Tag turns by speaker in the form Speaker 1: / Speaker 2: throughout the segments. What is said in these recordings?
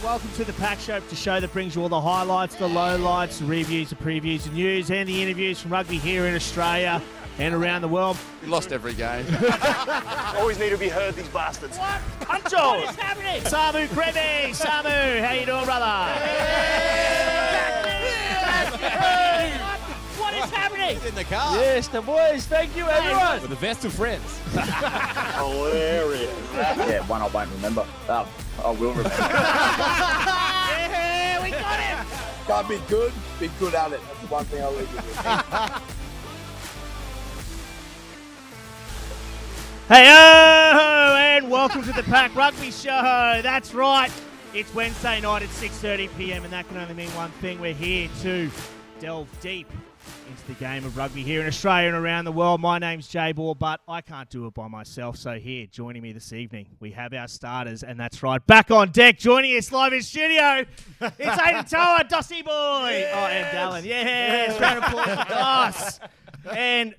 Speaker 1: Welcome to the PAC Show, the show that brings you all the highlights, the lowlights, the reviews, the previews, the news, and the interviews from rugby here in Australia and around the world.
Speaker 2: We lost every game.
Speaker 3: Always need to be heard, these bastards.
Speaker 1: What? What is happening? Samu Krebe. Samu, how you doing, brother? What is happening?
Speaker 2: In the car.
Speaker 4: Yes, the boys. Thank you, everyone.
Speaker 2: We're the best of friends.
Speaker 3: Hilarious.
Speaker 5: Yeah, one I won't remember. I will remember.
Speaker 1: Yeah, we got him.
Speaker 5: Can't be good at it. That's the one thing I'll leave you with.
Speaker 1: Hey-oh, and welcome to the PAC Rugby Show. That's right. It's Wednesday night at 6:30 p.m, and that can only mean one thing. We're here to delve deep into the game of rugby here in Australia and around the world. My name's Jay Ball, but I can't do it by myself. So here, joining me this evening, we have our starters, and that's right, back on deck, joining us live in studio, it's Aidan Toa, Dossie boy. Yes. Oh, and Dallin. Yes, round of applause for Doss. And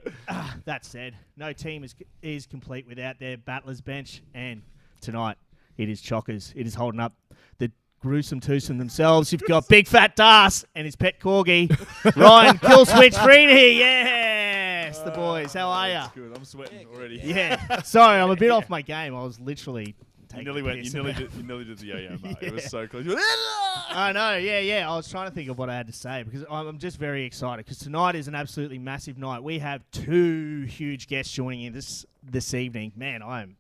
Speaker 1: that said, no team is complete without their battlers bench, and tonight it is Chockers. It is holding up the gruesome twosome themselves. You've got Big Fat Das and his pet corgi, Ryan Killswitch Freeney. Yes, the boys. How are ya?
Speaker 6: Good. I'm sweating already.
Speaker 1: Yeah. Sorry, I'm a bit off my game. I was literally
Speaker 6: You nearly did the yo-yo, mate.
Speaker 1: Yeah.
Speaker 6: It was so close.
Speaker 1: I know, yeah. I was trying to think of what I had to say because I'm just very excited because tonight is an absolutely massive night. We have two huge guests joining in this evening. Man, I am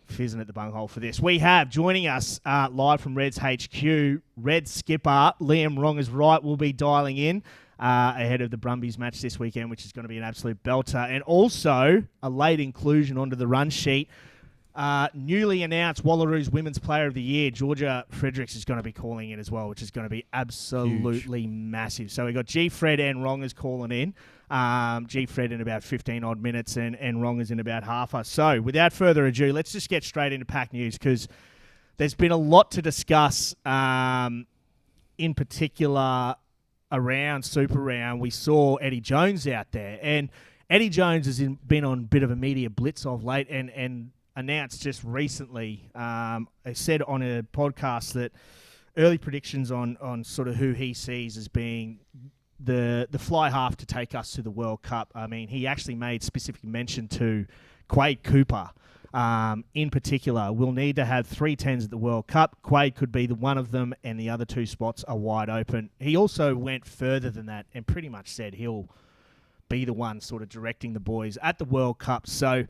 Speaker 1: fizzing at the bunghole for this. We have joining us live from Reds HQ, Red skipper Liam Wright will be dialing in ahead of the Brumbies match this weekend, which is going to be an absolute belter. And also a late inclusion onto the run sheet. Newly announced Wallaroos Women's Player of the Year, Georgina Friedrichs, is going to be calling in as well, which is going to be absolutely massive. So we got G. Fred and Rongers calling in. G. Fred in about 15 odd minutes and Rongers in about half. So without further ado, let's just get straight into PAC news because there's been a lot to discuss. In particular, around Super Round, we saw Eddie Jones out there, and Eddie Jones has been on a bit of a media blitz of late, and announced just recently, I said on a podcast that early predictions on sort of who he sees as being the fly half to take us to the World Cup. I mean, he actually made specific mention to Quade Cooper. In particular, we'll need to have 3 10s at the World Cup. Quade could be the one of them, and the other 2 spots are wide open. He also went further than that and pretty much said he'll be the one sort of directing the boys at the World Cup. So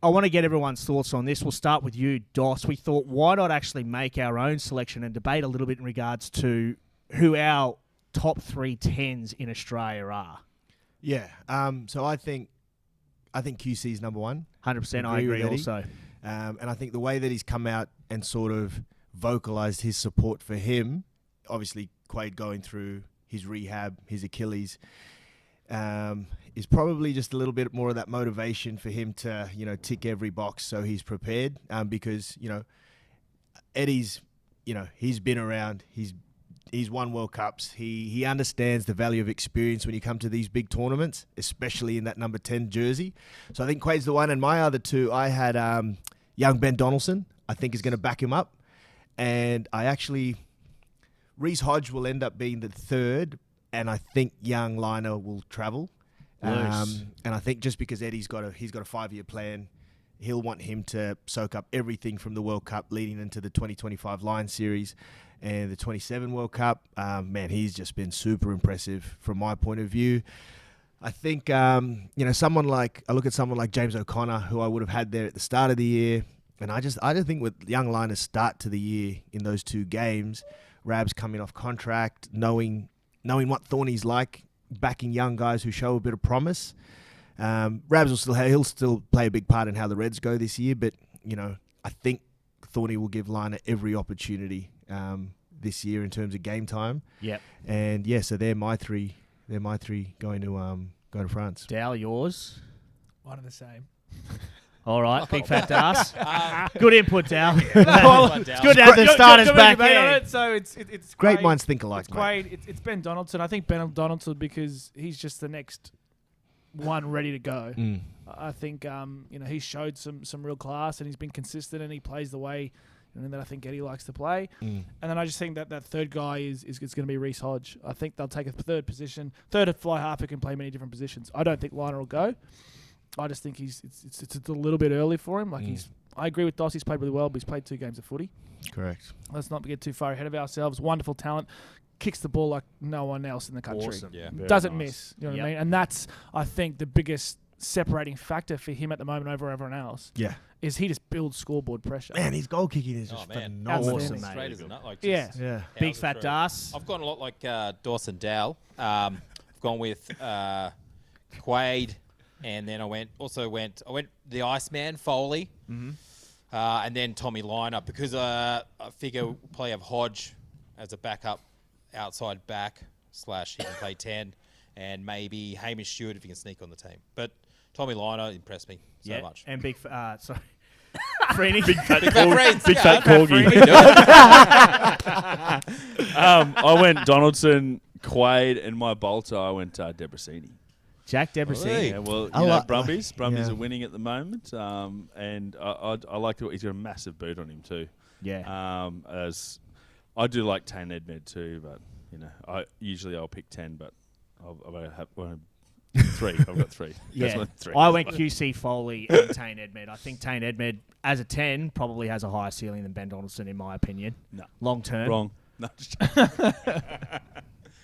Speaker 1: I want to get everyone's thoughts on this. We'll start with you, Doss. We thought, why not actually make our own selection and debate a little bit in regards to who our top 3 10s in Australia are?
Speaker 4: Yeah. So I think QC is number 1.
Speaker 1: 100%. I agree also.
Speaker 4: And I think the way that he's come out and sort of vocalised his support for him, obviously Quade going through his rehab, his Achilles, is probably just a little bit more of that motivation for him to, tick every box so he's prepared. Because, Eddie's, he's been around. He's won World Cups. He understands the value of experience when you come to these big tournaments, especially in that number 10 jersey. So I think Quade's the one. And my other 2, I had young Ben Donaldson, I think is going to back him up. And Reece Hodge will end up being the 3rd. And I think young Liner will travel. And I think just because Eddie's got a 5-year plan, he'll want him to soak up everything from the World Cup leading into the 2025 Lions Series and the 27 World Cup. Man, he's just been super impressive from my point of view. I think, I look at someone like James O'Connor, who I would have had there at the start of the year. And I just think with young Liner's start to the year in those 2 games, Rab's coming off contract, knowing what Thorny's like, backing young guys who show a bit of promise. Rabs he'll still play a big part in how the Reds go this year, but I think Thorny will give Liner every opportunity this year in terms of game time.
Speaker 1: Yep.
Speaker 4: And so they're my 3. They're my 3 going to France.
Speaker 1: Dal, yours?
Speaker 7: One of the same.
Speaker 1: All right, Big Fat Das. Good input, Dal. It's good to have the starters back there.
Speaker 7: So it's
Speaker 4: Great minds think alike.
Speaker 7: It's Quade. It's Ben Donaldson. I think Ben Donaldson because he's just the next one ready to go. I think he's showed some real class and he's been consistent and he plays the way and that I think Eddie likes to play. And then I just think that third guy is going to be Reece Hodge. I think they'll take a third fly half who can play many different positions. I don't think Liner will go. I just think it's a little bit early for him. I agree with Doss. He's played really well, but he's played 2 games of footy.
Speaker 4: Correct.
Speaker 7: Let's not get too far ahead of ourselves. Wonderful talent. Kicks the ball like no one else in the country.
Speaker 1: Awesome.
Speaker 6: Yeah.
Speaker 7: Doesn't miss. You know what I mean? And that's, I think, the biggest separating factor for him at the moment over everyone else.
Speaker 4: Yeah.
Speaker 7: Is he just builds scoreboard pressure.
Speaker 4: Man, his goal kicking is just phenomenal.
Speaker 7: Awesome,
Speaker 1: mate.
Speaker 2: Straight as a nut, like
Speaker 7: Yeah.
Speaker 2: just
Speaker 4: Yeah.
Speaker 1: Big
Speaker 2: powers
Speaker 1: fat
Speaker 2: through.
Speaker 1: Das.
Speaker 2: I've gone a lot like Dawson Dowell. I've gone with Quaid, and then I went the Iceman Foley, and then Tommy Liner, because I figure we'll probably have Hodge as a backup outside back / he can play 10, and maybe Hamish Stewart if he can sneak on the team. But Tommy Liner impressed me so much.
Speaker 1: And sorry. Freeney.
Speaker 6: Big fat
Speaker 2: Big fat friends.
Speaker 6: Big
Speaker 2: Yeah,
Speaker 6: fat corgi.
Speaker 2: we can do it.
Speaker 6: I went Donaldson, Quaid, and my bolter, I went Debrasini.
Speaker 1: Jack Debrasini.
Speaker 6: Yeah, well,
Speaker 4: I
Speaker 6: you know,
Speaker 4: like-
Speaker 6: Brumbies
Speaker 4: yeah.
Speaker 6: are winning at the moment, and I like he's got a massive boot on him too.
Speaker 1: Yeah.
Speaker 6: As I do like Tane Edmed too, but you know, I'll pick 10, but I'll have 3. I've got 3.
Speaker 1: Yeah.
Speaker 6: That's my 3.
Speaker 1: I went QC Foley and Tane Edmed. I think Tane Edmed, as a 10, probably has a higher ceiling than Ben Donaldson, in my opinion.
Speaker 6: No.
Speaker 1: Long term.
Speaker 6: Wrong. No,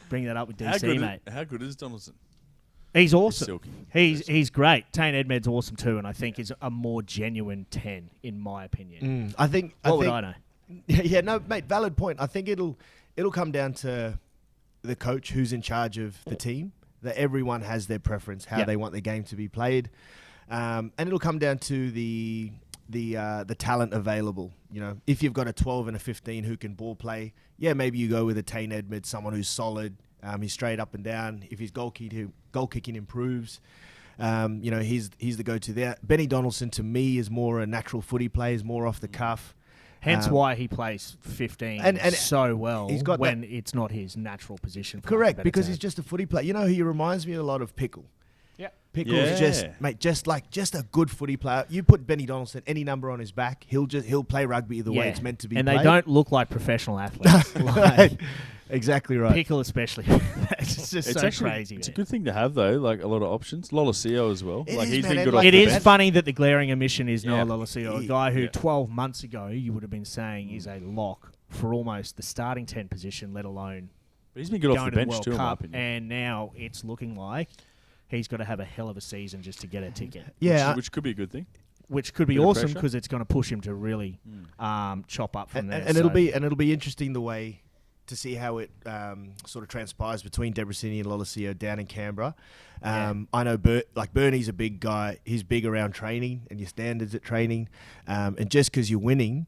Speaker 1: Bring that up with
Speaker 6: how
Speaker 1: DC, mate.
Speaker 6: good is Donaldson?
Speaker 1: He's awesome.
Speaker 6: Silky.
Speaker 1: He's great. Tane Edmed's awesome too, and I think is a more genuine 10, in my opinion.
Speaker 4: I think.
Speaker 1: What would I know?
Speaker 4: Yeah, no, mate. Valid point. I think it'll come down to the coach who's in charge of the team. That everyone has their preference, how they want the game to be played, and it'll come down to the talent available. You know, if you've got a 12 and a 15 who can ball play, yeah, maybe you go with a Tane Edmed, someone who's solid. He's straight up and down. If his goal kicking improves, you know, he's the go-to there. Benny Donaldson, to me, is more a natural footy player, is more off the cuff.
Speaker 1: Hence why he plays 15
Speaker 4: and
Speaker 1: so well
Speaker 4: he's got
Speaker 1: when it's not his natural position. For
Speaker 4: Correct,
Speaker 1: lack of a
Speaker 4: because
Speaker 1: better
Speaker 4: he's just a footy player. You know, he reminds me a lot of Pickle.
Speaker 7: Yeah.
Speaker 4: Pickle's
Speaker 6: Yeah.
Speaker 4: just a good footy player. You put Benny Donaldson any number on his back, he'll play rugby the way it's meant to be
Speaker 1: and
Speaker 4: played.
Speaker 1: they don't look like professional athletes. Like,
Speaker 4: exactly right.
Speaker 1: Pickle especially. It's just
Speaker 6: It's
Speaker 1: so
Speaker 6: actually
Speaker 1: crazy.
Speaker 6: it's a
Speaker 1: man.
Speaker 6: good thing to have though, like a lot of options. Lolosio as well.
Speaker 4: It
Speaker 6: Like
Speaker 4: is,
Speaker 6: he's
Speaker 4: man,
Speaker 6: been
Speaker 4: and
Speaker 6: good
Speaker 4: like
Speaker 6: off
Speaker 1: It
Speaker 6: the
Speaker 1: is
Speaker 6: bench.
Speaker 1: funny that the glaring omission is
Speaker 6: Yeah.
Speaker 1: Noah Lolosio, a guy who
Speaker 6: Yeah.
Speaker 1: 12 months ago you would have been saying is a lock for almost the starting 10 position, let alone
Speaker 6: But he's been good off
Speaker 1: going
Speaker 6: the
Speaker 1: to the
Speaker 6: bench
Speaker 1: World
Speaker 6: too, in my
Speaker 1: Cup.
Speaker 6: opinion.
Speaker 1: And now it's looking like he's got to have a hell of a season just to get a ticket,
Speaker 4: Yeah,
Speaker 6: which could be a good thing.
Speaker 1: which could be
Speaker 6: Bit of
Speaker 1: awesome
Speaker 6: pressure.
Speaker 1: because it's going to push him to really chop up from there.
Speaker 4: and it'll be interesting the way to see how it sort of transpires between Debrasini and Lolosio down in Canberra. I know Bernie's a big guy. He's big around training and your standards at training. And just because you're winning,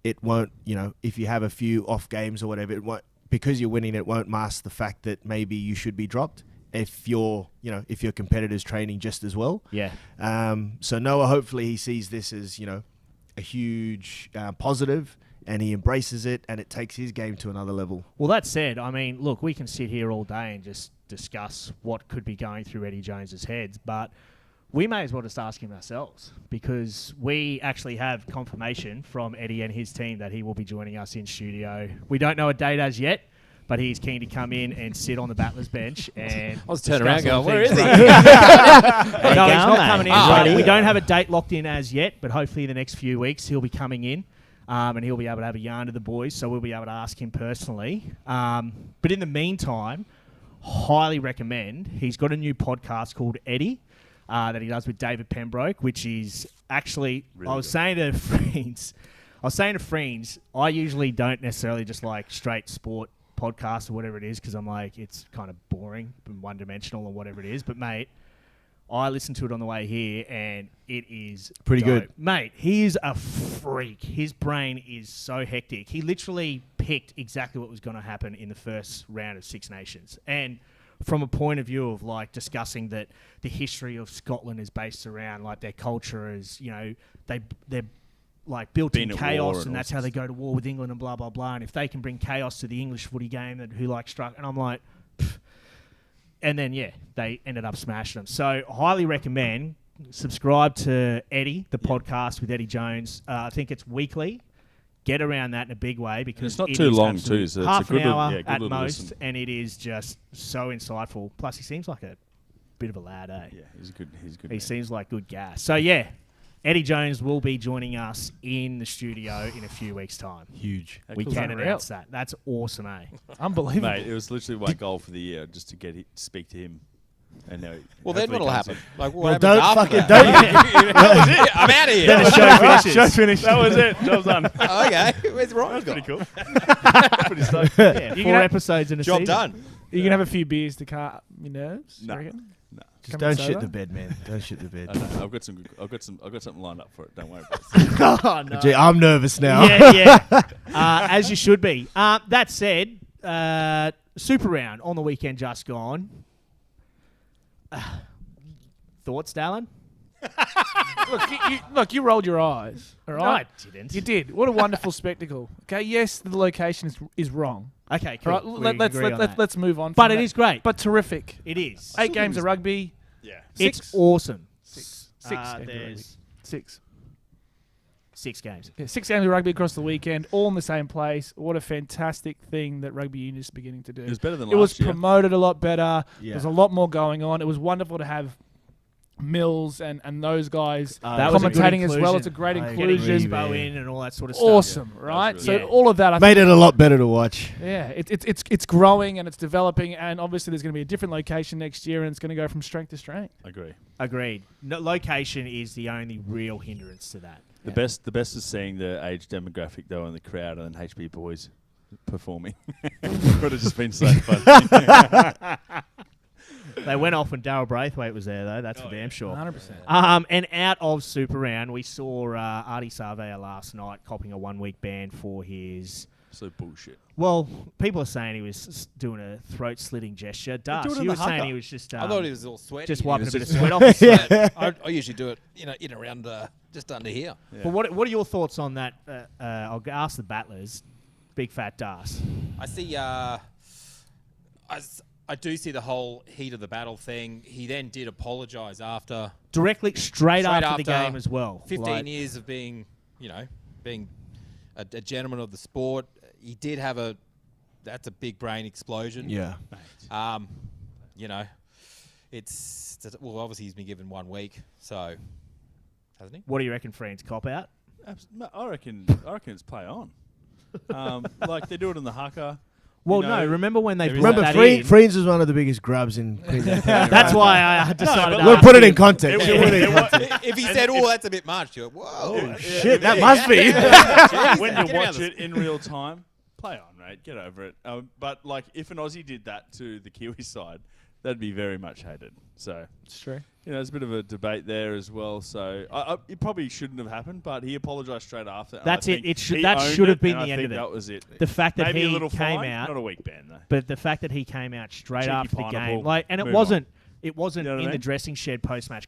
Speaker 4: it won't, you know, if you have a few off games or whatever, it won't, because you're winning, it won't mask the fact that maybe you should be dropped if your competitor's training just as well.
Speaker 1: Yeah.
Speaker 4: So Noah, hopefully he sees this as, you know, a huge positive, and he embraces it, and it takes his game to another level.
Speaker 1: Well, that said, I mean, look, we can sit here all day and just discuss what could be going through Eddie Jones's heads, but we may as well just ask him ourselves, because we actually have confirmation from Eddie and his team that he will be joining us in studio. We don't know a date as yet, but he's keen to come in and sit on the battlers bench and
Speaker 2: I was turning around
Speaker 1: discuss all
Speaker 2: going, where
Speaker 1: things
Speaker 2: is he?
Speaker 1: rugby. No, he's not coming in.
Speaker 2: Ah.
Speaker 1: We don't have a date locked in as yet, but hopefully the next few weeks he'll be coming in. And he'll be able to have a yarn to the boys, so we'll be able to ask him personally. But in the meantime, highly recommend. He's got a new podcast called Eddie that he does with David Pembroke, which is actually,
Speaker 6: Really
Speaker 1: I was
Speaker 6: good.
Speaker 1: saying to friends, I usually don't necessarily just like straight sport podcasts or whatever it is, because I'm like, it's kind of boring and one-dimensional or whatever it is. But, mate, I listened to it on the way here, and it is
Speaker 4: Pretty
Speaker 1: dope.
Speaker 4: good.
Speaker 1: Mate, he is a freak. His brain is so hectic. He literally picked exactly what was going to happen in the first round of Six Nations. And from a point of view of, like, discussing that the history of Scotland is based around, like, their culture is, you know, they're like, built
Speaker 6: Been
Speaker 1: in
Speaker 6: at war
Speaker 1: chaos,
Speaker 6: and
Speaker 1: and
Speaker 6: all
Speaker 1: that's how they go to war with England and blah, blah, blah. And if they can bring chaos to the English footy game, then who, like, struck... And I'm like... Pfft. And then, yeah, they ended up smashing them. So, highly recommend. Subscribe to Eddie, the podcast with Eddie Jones. I think it's weekly. get around that in a big way because
Speaker 6: it's not
Speaker 1: it
Speaker 6: too
Speaker 1: is
Speaker 6: long
Speaker 1: absolute-
Speaker 6: too, so it's
Speaker 1: half
Speaker 6: a good
Speaker 1: an hour
Speaker 6: good
Speaker 1: at
Speaker 6: little
Speaker 1: most,
Speaker 6: listen.
Speaker 1: and it is just so insightful. Plus, he seems like a bit of a lad, eh?
Speaker 6: Yeah, he's good. He's good.
Speaker 1: He
Speaker 6: man.
Speaker 1: seems like good gas. So yeah, Eddie Jones will be joining us in the studio in a few weeks' time.
Speaker 4: Huge.
Speaker 1: We
Speaker 6: cool.
Speaker 1: can
Speaker 7: Unreal.
Speaker 1: announce that. That's awesome, eh?
Speaker 7: Unbelievable.
Speaker 6: Mate, it was literally my goal for the year just to speak to him. And now
Speaker 2: Well, then
Speaker 6: hopefully
Speaker 2: what'll
Speaker 6: he comes
Speaker 2: happen?
Speaker 6: in.
Speaker 2: Like, what
Speaker 4: Well,
Speaker 2: happens
Speaker 4: don't
Speaker 2: after
Speaker 4: fucking
Speaker 2: that? That was it. I'm out of here.
Speaker 1: Then the show finishes.
Speaker 4: Show finished.
Speaker 6: That was it. Job's done.
Speaker 2: Okay, where's Ryan?
Speaker 6: Pretty
Speaker 2: gone?
Speaker 6: cool. Pretty stoked.
Speaker 1: Yeah,
Speaker 7: You
Speaker 1: 4
Speaker 7: can-
Speaker 1: episodes in a
Speaker 2: Job
Speaker 1: season.
Speaker 2: done.
Speaker 7: You can have a few beers to calm your nerves.
Speaker 6: No.
Speaker 7: You reckon?
Speaker 4: Just
Speaker 7: Come and
Speaker 4: don't shit
Speaker 7: sober?
Speaker 4: the bed, man. Don't shit the bed.
Speaker 6: I know. I've got something lined up for it. Don't worry about it.
Speaker 1: Oh, no.
Speaker 4: Gee, I'm nervous now.
Speaker 1: Yeah. As you should be. That said, Super Round on the weekend just gone. Thoughts, Dallin?
Speaker 7: Look, you rolled your eyes. All
Speaker 1: No,
Speaker 7: right?
Speaker 1: I didn't.
Speaker 7: You did. What a wonderful spectacle. Okay, yes, the location is wrong.
Speaker 1: Okay,
Speaker 7: All
Speaker 1: cool.
Speaker 7: right,
Speaker 1: We agree on that.
Speaker 7: let's move on.
Speaker 1: But
Speaker 7: from
Speaker 1: it
Speaker 7: that.
Speaker 1: is great.
Speaker 7: But terrific.
Speaker 1: It is.
Speaker 7: 8 games of rugby.
Speaker 6: Yeah.
Speaker 1: It's awesome.
Speaker 7: Six
Speaker 1: Uh,
Speaker 7: games of rugby.
Speaker 1: there's
Speaker 7: 6.
Speaker 1: 6 games.
Speaker 7: Yeah, 6 games of rugby across the weekend, all in the same place. What a fantastic thing that rugby union is beginning to do.
Speaker 6: It was better than
Speaker 7: It was
Speaker 6: last year.
Speaker 7: promoted a lot better.
Speaker 4: Yeah.
Speaker 7: There's a lot more going on. It was wonderful to have Mills and those guys
Speaker 1: That was a good
Speaker 7: commentating as well.
Speaker 1: inclusion.
Speaker 7: It's a great
Speaker 4: I
Speaker 1: Getting
Speaker 7: inclusion.
Speaker 4: agree,
Speaker 1: Bo
Speaker 4: man.
Speaker 1: in and all that sort of stuff.
Speaker 7: Awesome,
Speaker 6: Yeah,
Speaker 7: right?
Speaker 6: that's
Speaker 7: So
Speaker 1: really-
Speaker 7: all of that, I
Speaker 4: Made it a lot better to watch.
Speaker 7: yeah, it's growing and it's developing, and obviously there's going to be a different location next year, and it's going to go from strength to strength.
Speaker 6: Agree.
Speaker 1: Agreed. No, location is the only real hindrance to that.
Speaker 6: The best is seeing the age demographic though in the crowd and then HB boys performing. Would have just been so fun.
Speaker 1: They went off when Darryl Braithwaite was there, though. That's for damn sure.
Speaker 7: 100%.
Speaker 1: And out of Super Round, we saw Artie Sarvea last night copping a 1-week ban for his...
Speaker 6: So bullshit.
Speaker 1: Well, people are saying he was doing a throat-slitting gesture.
Speaker 6: do it
Speaker 1: Das,
Speaker 6: in
Speaker 1: he
Speaker 6: the
Speaker 1: was saying
Speaker 6: haka.
Speaker 1: he was just...
Speaker 2: I thought he was all sweaty.
Speaker 1: just
Speaker 2: He
Speaker 1: wiping a
Speaker 2: was
Speaker 1: bit of
Speaker 2: just-
Speaker 1: sweat off his sweat.
Speaker 2: I usually do it, in around just under here.
Speaker 6: Yeah.
Speaker 1: But what are your thoughts on that? I'll ask the battlers. Big fat Das.
Speaker 2: I see. I do see the whole heat of the battle thing. He then did apologise after
Speaker 1: Directly, straight
Speaker 2: Straight
Speaker 1: after the
Speaker 2: after
Speaker 1: game as well.
Speaker 2: 15 years of being a gentleman of the sport. He did have that's a big brain explosion.
Speaker 4: Yeah.
Speaker 2: Obviously he's been given 1 week, so hasn't he?
Speaker 1: What do you reckon, friends? Cop out?
Speaker 6: I reckon it's play on. Like they do it in the haka.
Speaker 1: Well,
Speaker 6: You know,
Speaker 1: no. Remember when they
Speaker 6: there is
Speaker 1: brought
Speaker 4: Remember,
Speaker 1: that in?
Speaker 4: Friends was one of the biggest grubs in Queensland.
Speaker 1: That's why I decided to
Speaker 4: We'll
Speaker 1: ask
Speaker 4: put it
Speaker 1: you.
Speaker 4: in context. We'll put it in context.
Speaker 2: If he said, "Oh, that's a bit much," you're like, "Whoa,
Speaker 4: Shit, that must be.
Speaker 6: When you
Speaker 2: Get
Speaker 6: watch
Speaker 2: around
Speaker 6: it in real time, play on, mate. Get over it. But like, if an Aussie did that to the Kiwi side, that'd be very much hated. So
Speaker 7: It's true.
Speaker 6: there's a bit of a debate there as well. So it probably shouldn't have happened, but he apologised straight after. and
Speaker 1: That's
Speaker 6: I
Speaker 1: it.
Speaker 6: think
Speaker 1: It should-
Speaker 6: he
Speaker 1: that
Speaker 6: owned
Speaker 1: should have
Speaker 6: it,
Speaker 1: been
Speaker 6: and
Speaker 1: the
Speaker 6: I
Speaker 1: end
Speaker 6: think
Speaker 1: of it.
Speaker 6: That was it.
Speaker 1: The fact that
Speaker 6: Maybe
Speaker 1: he
Speaker 6: a little
Speaker 1: came
Speaker 6: fine,
Speaker 1: out,
Speaker 6: not a week ban though.
Speaker 1: but the fact that he came out straight
Speaker 6: Cheeky
Speaker 1: after the
Speaker 6: pineapple.
Speaker 1: game, like, and it
Speaker 6: Move
Speaker 1: wasn't
Speaker 6: You know what I
Speaker 1: in the
Speaker 6: mean?
Speaker 1: dressing shed post-match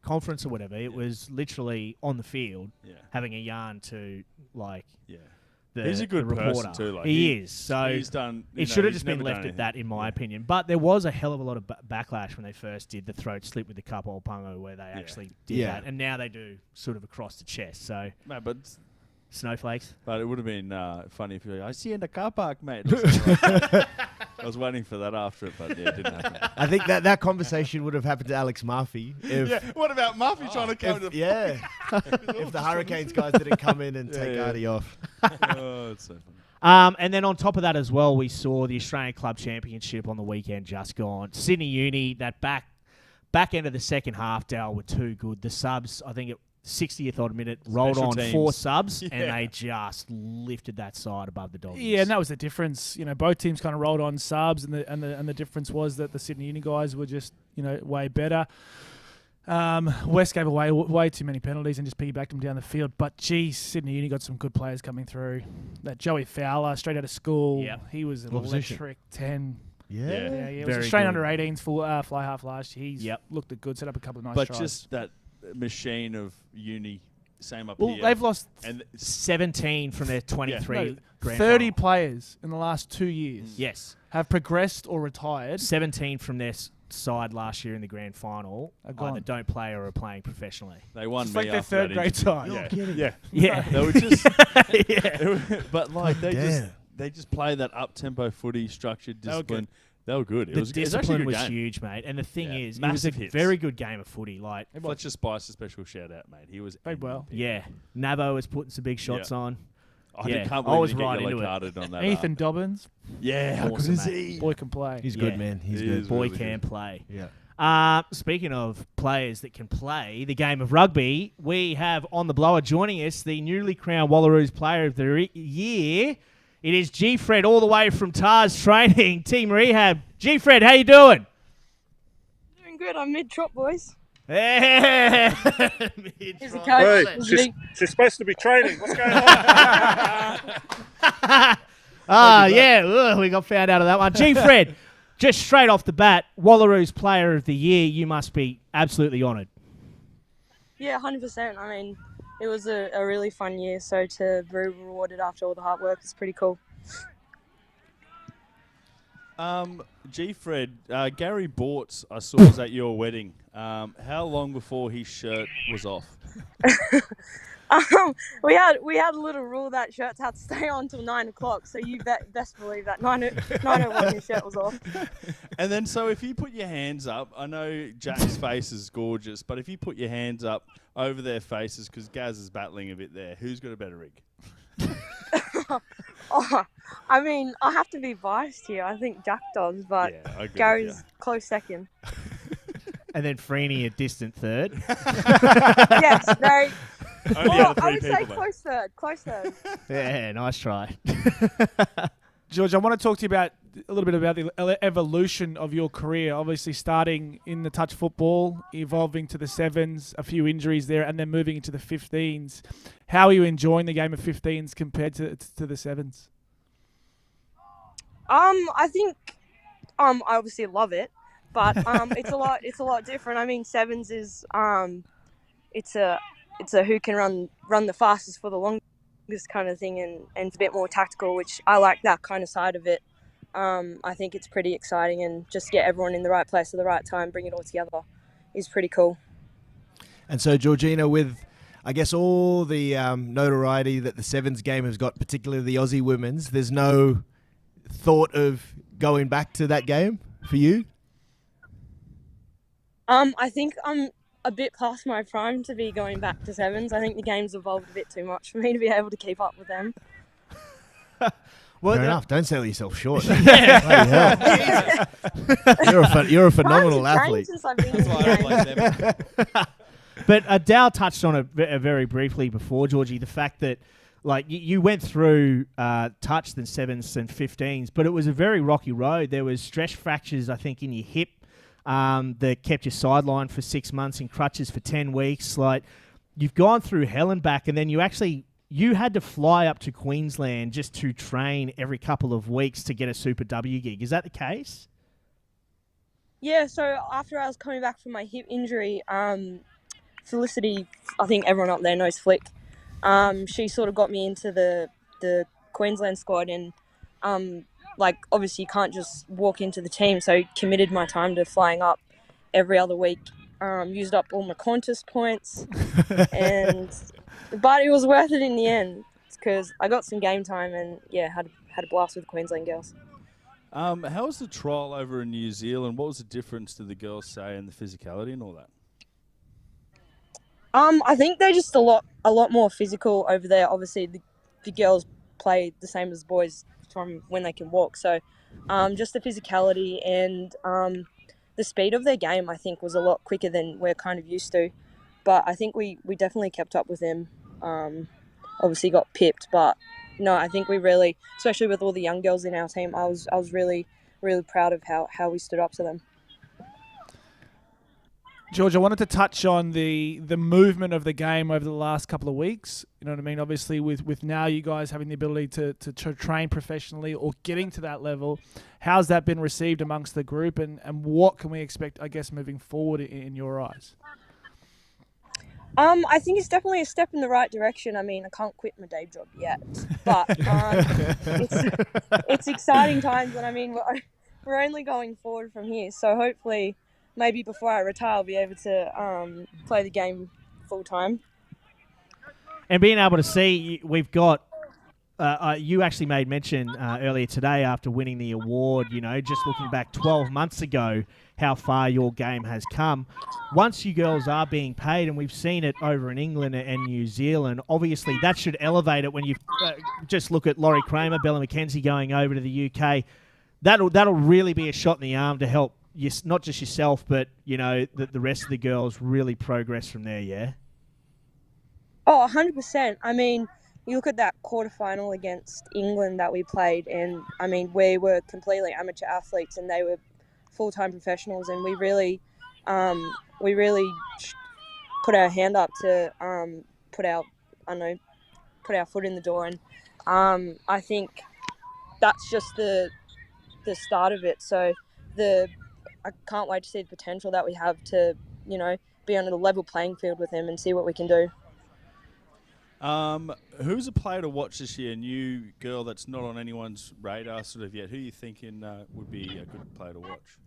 Speaker 1: conference or whatever. It was literally on the field
Speaker 6: Yeah,
Speaker 1: having a yarn to like
Speaker 6: yeah.
Speaker 1: the
Speaker 6: He's a good
Speaker 1: the
Speaker 6: person
Speaker 1: reporter.
Speaker 6: too, like,
Speaker 1: he is. So
Speaker 6: he's done.
Speaker 1: it should have just been left at that, in my opinion. But there was a hell of a lot of backlash when they first did the throat slip with the Kapo Pungo, where they actually did
Speaker 4: Yeah.
Speaker 1: that, and now they do sort of across the chest. So
Speaker 6: No, but
Speaker 1: snowflakes.
Speaker 6: it would have been funny if you were like, I see you in the car park, mate. Or something like that. I was waiting for that after it, but yeah, it didn't happen.
Speaker 4: I think that conversation would have happened to Alex Murphy if
Speaker 6: What about Murphy trying to come
Speaker 4: if the Hurricanes guys didn't come in and take
Speaker 6: yeah.
Speaker 4: Artie off.
Speaker 6: Oh, it's so funny.
Speaker 1: And then on top of that as well, we saw the Australian Club Championship on the weekend just gone. Sydney Uni, that back end of the second half, Dal, were too good. The subs, I think 60th odd minute, rolled
Speaker 6: Special
Speaker 1: on
Speaker 6: teams.
Speaker 1: 4 subs, and
Speaker 6: Yeah.
Speaker 1: they just lifted that side above the Doggies.
Speaker 7: Yeah, and that was the difference. Both teams kind of rolled on subs, and the difference was that the Sydney Uni guys were just way better. West gave away way too many penalties and just piggybacked them down the field. But geez, Sydney Uni got some good players coming through. That Joey Fowler, straight out of school,
Speaker 1: Yep.
Speaker 7: he was an
Speaker 4: What position?
Speaker 7: electric 10.
Speaker 4: Yeah.
Speaker 7: Yeah, it was
Speaker 1: Very
Speaker 7: Australian
Speaker 1: good.
Speaker 7: under 18s full fly half last year. He's
Speaker 1: Yep.
Speaker 7: looked at good, set up a couple of nice
Speaker 6: But
Speaker 7: tries.
Speaker 6: just that machine of Uni, same up
Speaker 7: well,
Speaker 6: here.
Speaker 7: they've lost
Speaker 6: and
Speaker 1: 17 from their 23
Speaker 7: no,
Speaker 1: grand
Speaker 7: 30
Speaker 1: final.
Speaker 7: players in the last 2 years
Speaker 1: Yes.
Speaker 7: have progressed or retired.
Speaker 1: 17 from their side last year in the grand final either don't play or are playing professionally.
Speaker 6: They won
Speaker 7: It's
Speaker 6: me
Speaker 7: like their
Speaker 6: after
Speaker 7: third
Speaker 6: that
Speaker 7: grade
Speaker 6: injury.
Speaker 7: side.
Speaker 6: Yeah. They were just, but like
Speaker 4: Damn.
Speaker 6: they just play that up tempo footy, structured
Speaker 7: They were
Speaker 6: discipline. They were good. It
Speaker 1: The
Speaker 6: was actually a
Speaker 1: discipline
Speaker 6: good
Speaker 1: was
Speaker 6: game.
Speaker 1: huge, mate. And the thing
Speaker 6: Yeah.
Speaker 1: is, it was a
Speaker 6: Massive hits.
Speaker 1: very good game of footy. Like,
Speaker 6: Fletcher Spice, a special shout out, mate. He was
Speaker 7: Played well.
Speaker 6: MVP.
Speaker 1: yeah, Navo was putting some big shots on.
Speaker 6: I
Speaker 1: Yeah.
Speaker 6: can't
Speaker 1: I
Speaker 6: believe
Speaker 1: was
Speaker 6: he
Speaker 1: right
Speaker 6: got
Speaker 1: into
Speaker 6: yellow
Speaker 1: it.
Speaker 6: carded on that.
Speaker 7: Ethan Dobbins,
Speaker 6: Yeah, how
Speaker 1: Awesome,
Speaker 6: good is
Speaker 1: mate.
Speaker 6: he?
Speaker 7: boy can play.
Speaker 4: He's
Speaker 1: Yeah.
Speaker 4: good, man. He's
Speaker 6: He
Speaker 4: good.
Speaker 6: is.
Speaker 1: Boy
Speaker 6: really
Speaker 1: can
Speaker 6: good.
Speaker 1: play.
Speaker 4: Yeah.
Speaker 1: Speaking of players that can play the game of rugby, we have on the blower joining us the newly crowned Wallaroos Player of the Year. It is G. Fred, all the way from TARS Training, Team Rehab. G. Fred, how you doing?
Speaker 8: Doing good. I'm mid-trot, boys.
Speaker 1: Yeah.
Speaker 8: Here's the coach.
Speaker 3: Hey,
Speaker 8: Here's
Speaker 3: she's,
Speaker 8: me.
Speaker 3: she's supposed to be training. What's going on?
Speaker 1: Yeah. We got found out of that one. G. Fred, just straight off the bat, Wallaroos Player of the Year, you must be absolutely honoured.
Speaker 8: Yeah, 100%. I mean, it was a really fun year, so to be rewarded after all the hard work is pretty cool.
Speaker 6: G. Fred, Gary Bortz, I saw was at your wedding. How long before his shirt was off?
Speaker 8: We had a little rule that shirts had to stay on till 9 o'clock, so you best believe that 9:01 his shirt was off.
Speaker 6: And then, so if you put your hands up, I know Jack's face is gorgeous, but if you put your hands up over their faces, because Gaz is battling a bit there, who's got a better rig?
Speaker 8: Oh, I mean, I have to be biased here. I think Jack does, but
Speaker 6: Yeah, I agree with
Speaker 8: Gary's
Speaker 6: you.
Speaker 8: close second.
Speaker 1: And then Freeney a distant third.
Speaker 8: Yes, very.
Speaker 6: Only
Speaker 8: Well,
Speaker 6: out of
Speaker 8: I
Speaker 6: three
Speaker 8: would say
Speaker 6: people, though.
Speaker 8: close third.
Speaker 1: Yeah, nice try.
Speaker 7: George, I want to talk to you about a little bit about the evolution of your career. Obviously, starting in the touch football, evolving to the sevens, a few injuries there, and then moving into the 15s. How are you enjoying the game of 15s compared to the sevens?
Speaker 8: I think I obviously love it, but it's a lot different. I mean, sevens is it's a who can run the fastest for the longest kind of thing, and it's a bit more tactical, which I like that kind of side of it. I think it's pretty exciting, and just get everyone in the right place at the right time, bring it all together, is pretty cool.
Speaker 4: And so, Georgina, with, I guess, all the notoriety that the sevens game has got, particularly the Aussie women's, there's no thought of going back to that game for you?
Speaker 8: I think I'm a bit past my prime to be going back to sevens. I think the game's evolved a bit too much for me to be able to keep up with them.
Speaker 1: Well,
Speaker 4: Fair enough. Don't sell yourself short.
Speaker 1: Yeah.
Speaker 4: You're a phenomenal
Speaker 8: Times have
Speaker 4: athlete.
Speaker 8: changed since I've been in
Speaker 2: That's why I
Speaker 8: the
Speaker 2: don't
Speaker 8: game.
Speaker 2: blame them.
Speaker 1: But Dow touched on it very briefly before, Georgie, the fact that like you went through touch, then sevens and 15s, but it was a very rocky road. There was stress fractures, I think, in your hip that kept you sidelined for 6 months and crutches for 10 weeks. Like, you've gone through hell and back, and then you had to fly up to Queensland just to train every couple of weeks to get a Super W gig. Is that the case?
Speaker 8: Yeah, so after I was coming back from my hip injury, Felicity, I think everyone up there knows Flick, she sort of got me into the Queensland squad, and obviously you can't just walk into the team, so committed my time to flying up every other week, used up all my contest points, but it was worth it in the end because I got some game time and had a blast with the Queensland girls.
Speaker 6: How was the trial over in New Zealand? What was the difference to the girls, say, and the physicality and all that?
Speaker 8: I think they're just a lot more physical over there. Obviously, the girls play the same as boys from when they can walk. So, just the physicality and the speed of their game, I think, was a lot quicker than we're kind of used to. But I think we definitely kept up with them. Obviously, got pipped, but no, I think we really, especially with all the young girls in our team, I was really, really proud of how we stood up to them.
Speaker 7: George, I wanted to touch on the movement of the game over the last couple of weeks. You know what I mean? Obviously, with now you guys having the ability to train professionally or getting to that level, how's that been received amongst the group, and what can we expect, I guess, moving forward in your eyes?
Speaker 8: I think it's definitely a step in the right direction. I mean, I can't quit my day job yet, but it's exciting times, and I mean, we're only going forward from here. So hopefully, maybe before I retire, I'll be able to play the game full time.
Speaker 1: And being able to see, we've got, you actually made mention earlier today after winning the award, just looking back 12 months ago, how far your game has come. Once you girls are being paid, and we've seen it over in England and New Zealand, obviously that should elevate it when you just look at Laurie Kramer, Bella McKenzie going over to the UK. That'll really be a shot in the arm to help not just yourself, but, the rest of the girls really progress from there, yeah?
Speaker 8: Oh, 100%. I mean, you look at that quarterfinal against England that we played, and I mean, we were completely amateur athletes, and they were full-time professionals, and we really put our hand up to put our foot in the door, and I think that's just the start of it. So I can't wait to see the potential that we have to, be on a level playing field with them and see what we can do.
Speaker 6: Who's a player to watch this year? New girl that's not on anyone's radar sort of yet. Who are you thinking would be a good player to watch?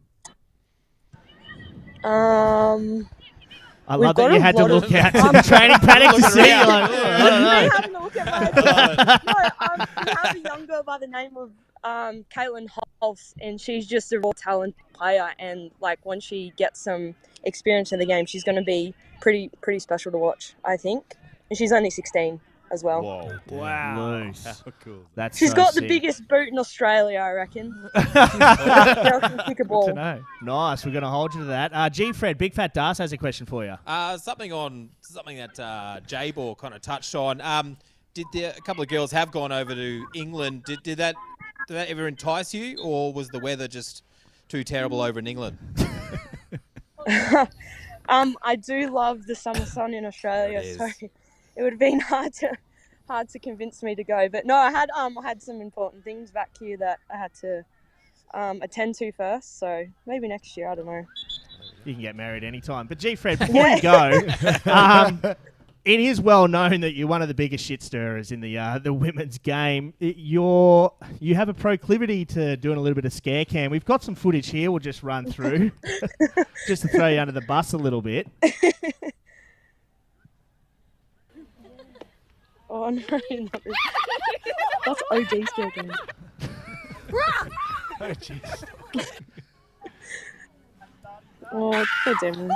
Speaker 1: I love that you had to look out to the training paddock to see. You're like, I don't know.
Speaker 8: We have a young girl by the name of Caitlin Holtz, and she's just a raw talent player. And like when she gets some experience in the game, she's going to be pretty special to watch, I think. And she's only 16 as well.
Speaker 6: Whoa!
Speaker 1: Wow,
Speaker 6: Loose. How cool!
Speaker 1: She's
Speaker 8: got
Speaker 1: sick.
Speaker 8: the biggest boot in Australia, I reckon. Girl can kick a ball.
Speaker 1: Good to know. Nice. We're going to hold you to that. G. Fred, Big Fat Das has a question for you.
Speaker 2: Something that J-Ball kind of touched on. A couple of girls have gone over to England? Did that ever entice you, or was the weather just too terrible over in England?
Speaker 8: I do love the summer sun in Australia, so it would have been hard to convince me to go. But no, I had some important things back here that I had to attend to first. So maybe next year, I don't know.
Speaker 1: You can get married anytime. But G. Fred, before you go, it is well known that you're one of the biggest shit stirrers in the women's game. You have a proclivity to doing a little bit of scare cam. We've got some footage here. We'll just run through, just to throw you under the bus a little bit.
Speaker 8: Oh no! That's OG scare cam.
Speaker 1: Oh jeez.
Speaker 8: Oh, poor Demi.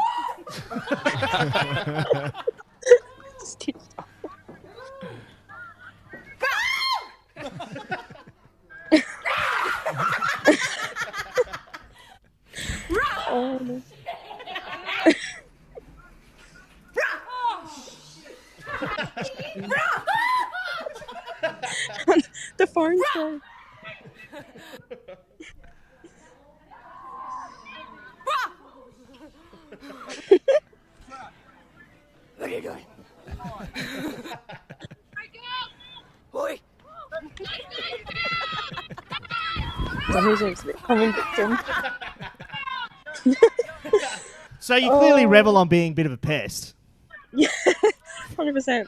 Speaker 8: Oh, no. The phone's going.
Speaker 9: Look at you going. Boy.
Speaker 8: So who's next to be coming victim?
Speaker 1: So you clearly revel on being a bit of a pest.
Speaker 8: Yeah, 100%.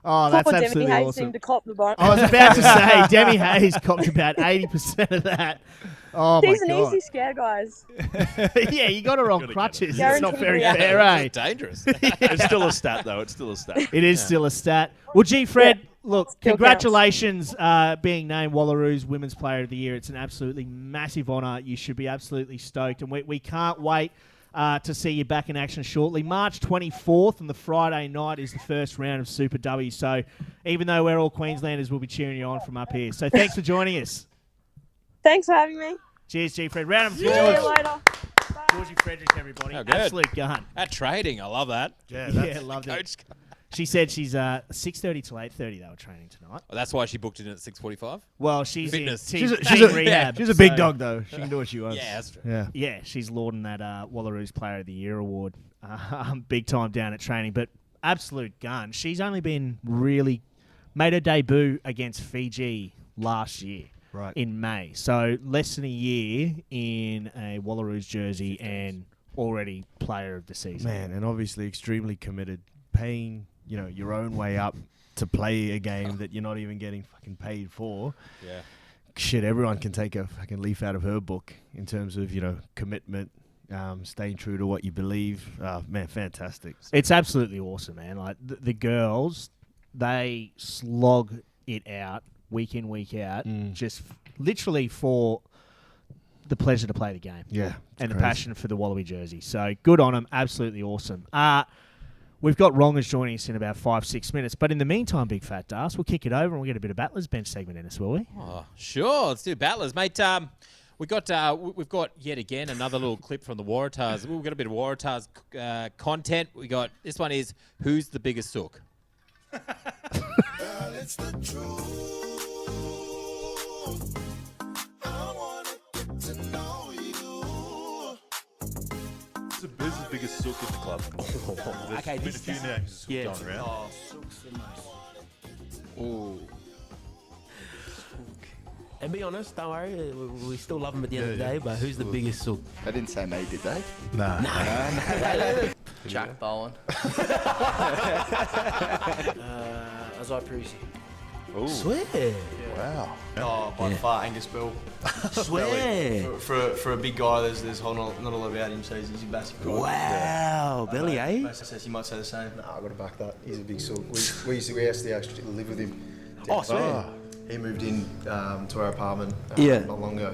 Speaker 1: Oh, that's
Speaker 8: Demi
Speaker 1: absolutely
Speaker 8: Hayes
Speaker 1: awesome.
Speaker 8: seemed to cop the bone.
Speaker 1: I was about to say, Demi Hayes copped about 80% of that. Oh,
Speaker 8: She's
Speaker 1: my
Speaker 8: an
Speaker 1: God.
Speaker 8: easy scare, guys.
Speaker 1: Yeah, you got her on crutches.
Speaker 8: Guaranteed
Speaker 1: It's not very
Speaker 8: reaction.
Speaker 1: fair, eh?
Speaker 2: It's dangerous.
Speaker 6: It's still a stat, though. It's still a stat.
Speaker 1: It is still a stat. Well, G. Fred, look,
Speaker 8: Still
Speaker 1: congratulations being named Wallaroos Women's Player of the Year. It's an absolutely massive honour. You should be absolutely stoked. And we can't wait to see you back in action shortly. March 24th on the Friday night is the first round of Super W. So even though we're all Queenslanders, we'll be cheering you on from up here. So thanks for joining us.
Speaker 8: Thanks for having me.
Speaker 1: Cheers, G. Fred. Round of
Speaker 8: See you
Speaker 1: applause.
Speaker 8: later.
Speaker 1: Georgie Friedrichs, everybody.
Speaker 2: Oh, good.
Speaker 1: Absolute gun.
Speaker 2: That trading, I love that.
Speaker 1: Yeah, loved it.
Speaker 2: Coach.
Speaker 1: She said she's 6:30 till 8:30 they were training tonight.
Speaker 2: Well, that's why she booked it at 6:45.
Speaker 1: Well, she's
Speaker 2: Fitness.
Speaker 1: in
Speaker 4: She's
Speaker 1: team
Speaker 4: a
Speaker 1: rehab.
Speaker 4: she's a big
Speaker 1: so-
Speaker 4: dog, though. She can do what she wants.
Speaker 2: Yeah, that's true.
Speaker 4: Yeah.
Speaker 1: Yeah, she's lauding that Wallaroos Player of the Year award big time down at training. But absolute gun. She's only been really made her debut against Fiji last year.
Speaker 4: Right.
Speaker 1: In May. So less than a year in a Wallaroos jersey and already player of the season.
Speaker 4: Man, and obviously extremely committed, paying your own way up to play a game that you're not even getting fucking paid for.
Speaker 2: Yeah.
Speaker 4: shit, everyone can take a fucking leaf out of her book in terms of, commitment, staying true to what you believe. Man, fantastic.
Speaker 1: It's absolutely awesome, man. Like the girls, they slog it out week in, week out, just literally for the pleasure to play the game.
Speaker 4: Yeah.
Speaker 1: And
Speaker 4: crazy.
Speaker 1: the passion for the Wallaby jersey. So good on them. Absolutely awesome. We've got Rongers joining us in about 5-6 minutes. But in the meantime, Big Fat Darts, we'll kick it over and we'll get a bit of Battlers bench segment in us, will we?
Speaker 2: Oh, sure. Let's do Battlers, mate. We've got yet again another little clip from the Waratahs. We've got a bit of Waratahs content. This one is Who's the Biggest Sook?
Speaker 10: It's the truth. I wanna get to know you.
Speaker 11: Who's the biggest sook in the club? There's
Speaker 12: Okay,
Speaker 11: been a few names going around.
Speaker 12: Oh, Sook's the most.
Speaker 2: Ooh.
Speaker 12: And be honest, don't worry, we still love him at the end of the day, but who's the biggest Sook?
Speaker 5: They didn't say me, did they?
Speaker 11: Nah.
Speaker 13: Jack Bowen.
Speaker 12: Azai Parisi.
Speaker 11: Ooh.
Speaker 12: Swear.
Speaker 11: Wow.
Speaker 14: Oh, by far, Angus Bell.
Speaker 12: Swear.
Speaker 14: For a big guy, there's not a lot about him, so he's a massive guy.
Speaker 12: Wow, Belly, eh?
Speaker 14: You might say the same.
Speaker 5: Nah, I got to back that. He's a big sook. We actually live with him.
Speaker 12: Oh, swear.
Speaker 5: He moved in to our apartment not long ago.